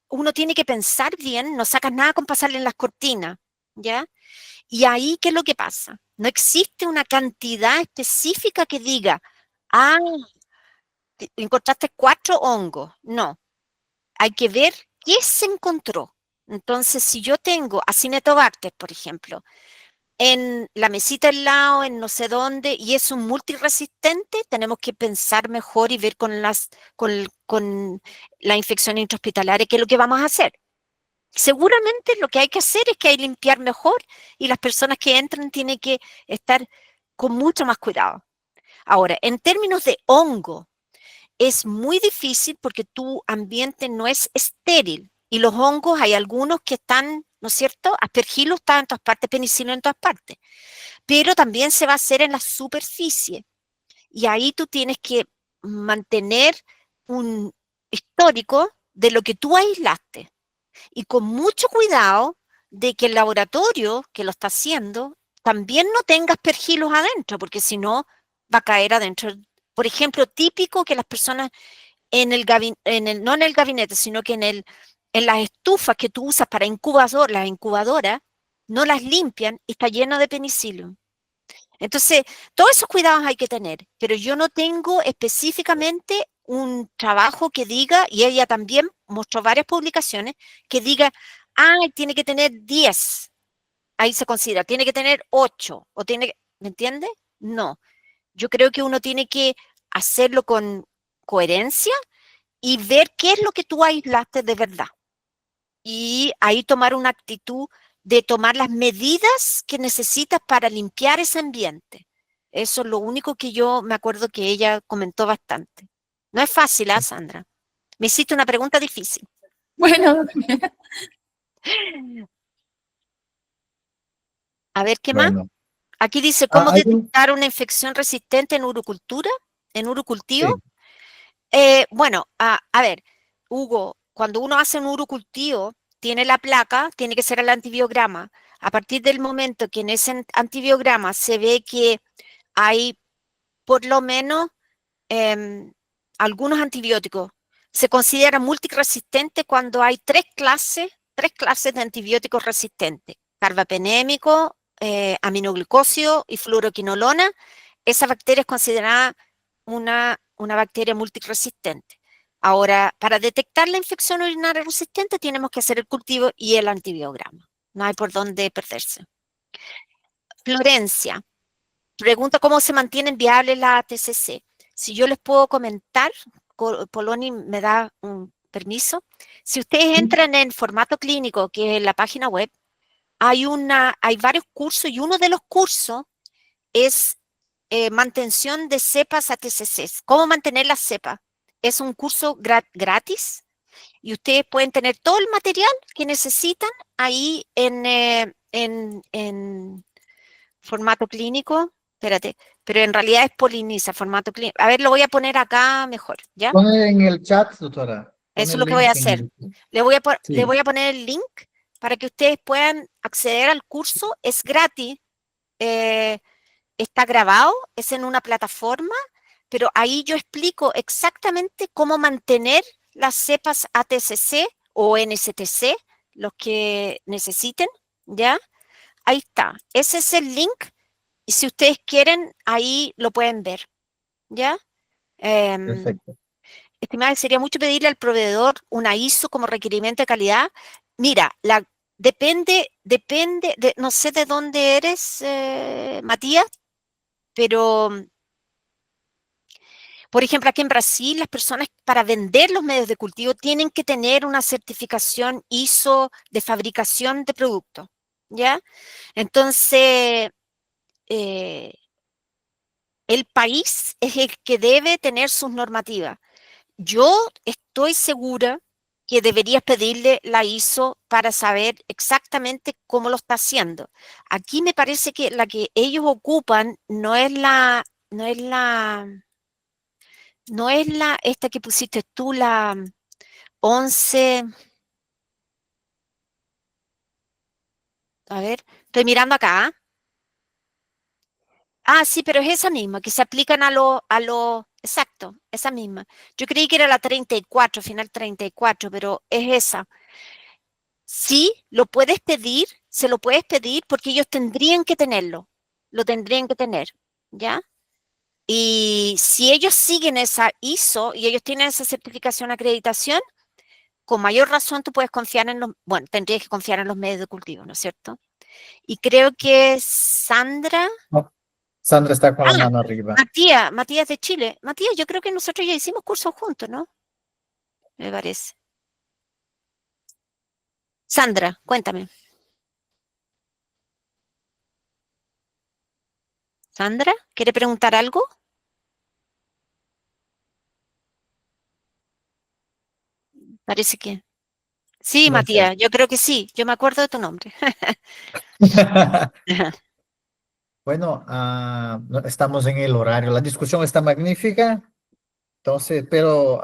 Uno tiene que pensar bien, no sacas nada con pasarle en las cortinas, ¿ya? Y ahí, ¿qué es lo que pasa? No existe una cantidad específica que diga, encontraste 4 hongos. No, hay que ver qué se encontró. Entonces, si yo tengo Acinetobacter, por ejemplo, en la mesita al lado, en no sé dónde, y es un multiresistente, tenemos que pensar mejor y ver con la infección intrahospitalaria qué es lo que vamos a hacer. Seguramente lo que hay que hacer es que hay que limpiar mejor y las personas que entran tienen que estar con mucho más cuidado. Ahora, en términos de hongo, es muy difícil porque tu ambiente no es estéril y los hongos hay algunos que están, ¿no es cierto? Aspergillus está en todas partes, penicilio en todas partes, pero también se va a hacer en la superficie y ahí tú tienes que mantener un histórico de lo que tú aislaste y con mucho cuidado de que el laboratorio que lo está haciendo también no tenga aspergillus adentro, porque si no va a caer adentro. Por ejemplo, típico que las personas no en el gabinete, sino que en las estufas que tú usas para las incubadoras, no las limpian y está lleno de penicilio. Entonces, todos esos cuidados hay que tener, pero yo no tengo específicamente un trabajo que diga, y ella también mostró varias publicaciones, que diga, tiene que tener 10, ahí se considera, tiene que tener 8, ¿me entiende? No, yo creo que uno tiene que hacerlo con coherencia y ver qué es lo que tú aislaste de verdad. Y ahí tomar una actitud de tomar las medidas que necesitas para limpiar ese ambiente. Eso es lo único que yo me acuerdo que ella comentó bastante. No es fácil, Sandra? Me hiciste una pregunta difícil. Bueno, A ver, ¿qué más? Bueno, Aquí dice, ¿cómo hay un, detectar una infección resistente en urocultura? ¿En urocultivo? sí, Bueno, a ver, Hugo, cuando uno hace un urocultivo, tiene la placa, tiene que ser el antibiograma. A partir del momento que en ese antibiograma se ve que hay por lo menos algunos antibióticos, se considera multiresistente cuando hay tres clases de antibióticos resistentes: carbapenémico, aminoglucosio y fluoroquinolona. Esa bacteria es considerada una bacteria multiresistente. Ahora, para detectar la infección urinaria resistente, tenemos que hacer el cultivo y el antibiograma. No hay por dónde perderse. Florencia pregunta cómo se mantienen viables las ATCC. Si yo les puedo comentar, Poloni me da un permiso. Si ustedes entran en formato clínico, que es la página web, hay varios cursos y uno de los cursos es mantención de cepas a TCCs. ¿Cómo mantener las cepas? Es un curso gratis y ustedes pueden tener todo el material que necesitan ahí en formato clínico. Espérate, pero en realidad es Polinisa, formato clínico. A ver, lo voy a poner acá mejor, ¿ya? Pone en el chat, doctora. Pone Eso es el lo que voy a link en hacer. el- Le voy Sí, a poner el link para que ustedes puedan acceder al curso. Es gratis. Está grabado, es en una plataforma, pero ahí yo explico exactamente cómo mantener las cepas ATCC o NSTC, los que necesiten, ¿ya? Ahí está, ese es el link y si ustedes quieren, ahí lo pueden ver, ¿ya? perfecto. Estimada, sería mucho pedirle al proveedor una ISO como requerimiento de calidad. Mira, depende no sé de dónde eres, Matías, pero por ejemplo, aquí en Brasil, las personas para vender los medios de cultivo tienen que tener una certificación ISO de fabricación de productos, ¿ya? Entonces, eh, el país es el que debe tener sus normativas. Yo estoy segura que deberías pedirle la ISO para saber exactamente cómo lo está haciendo. Aquí me parece que la que ellos ocupan no es esta que pusiste tú, la 11. A ver, estoy mirando acá. Sí, pero es esa misma, que se aplican exacto, esa misma. Yo creí que era la 34, final 34, pero es esa. Sí, lo puedes pedir, se lo puedes pedir porque ellos tendrían que tenerlo, lo tendrían que tener, ¿ya? Y si ellos siguen esa ISO y ellos tienen esa certificación, acreditación, con mayor razón tú puedes confiar bueno, tendrías que confiar en los medios de cultivo, ¿no es cierto? Y creo que Sandra, No, Sandra está con la mano arriba. Matías de Chile. Matías, yo creo que nosotros ya hicimos cursos juntos, ¿no? Me parece. Sandra, cuéntame. Sandra, ¿quiere preguntar algo? Parece que. Sí, No sé. Matías, yo creo que sí. Yo me acuerdo de tu nombre. Bueno, estamos en el horario. La discusión está magnífica. Entonces, pero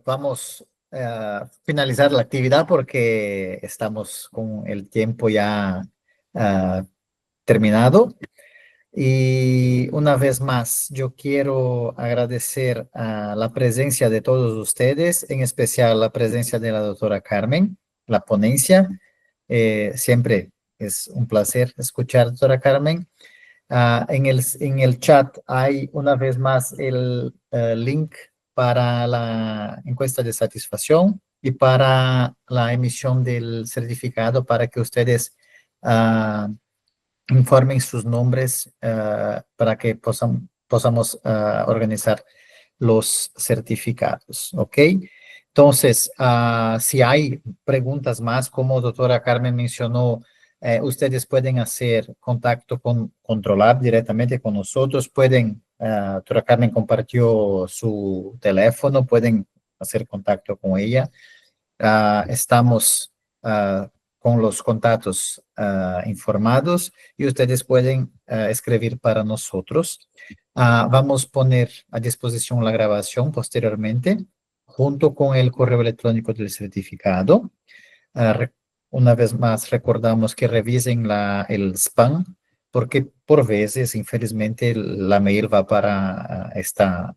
vamos a finalizar la actividad porque estamos con el tiempo ya ah, terminado. Y una vez más, yo quiero agradecer a la presencia de todos ustedes, en especial la presencia de la doctora Carmen, la ponencia. Siempre es un placer escuchar, doctora Carmen. En el chat hay una vez más el link para la encuesta de satisfacción y para la emisión del certificado para que ustedes informen sus nombres para que podamos organizar los certificados, ¿ok? Entonces, si hay preguntas más, como doctora Carmen mencionó, ustedes pueden hacer contacto con Controlab directamente con nosotros, doctora Carmen compartió su teléfono, pueden hacer contacto con ella. Estamos con los contactos informados y ustedes pueden escribir para nosotros. Vamos a poner a disposición la grabación posteriormente junto con el correo electrónico del certificado. Una vez más, recordamos que revisen el spam porque por veces, infelizmente, la mail va para esta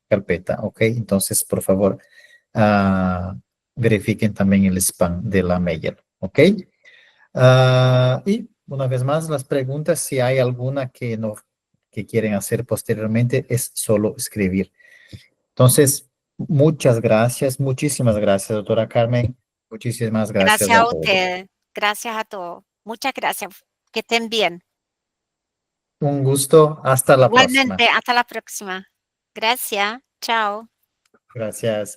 carpeta, ¿ok? Entonces, por favor, ah, verifiquen también el spam de la mail, ¿ok? Y una vez más, las preguntas, si hay alguna que quieren hacer posteriormente, es solo escribir. Entonces, muchas gracias, muchísimas gracias, doctora Carmen. Muchísimas gracias Gracias a a todos. usted. Gracias a todos. Muchas gracias. Que estén bien. Un gusto, hasta la próxima. Igualmente, hasta la próxima. Gracias. Chao. Gracias.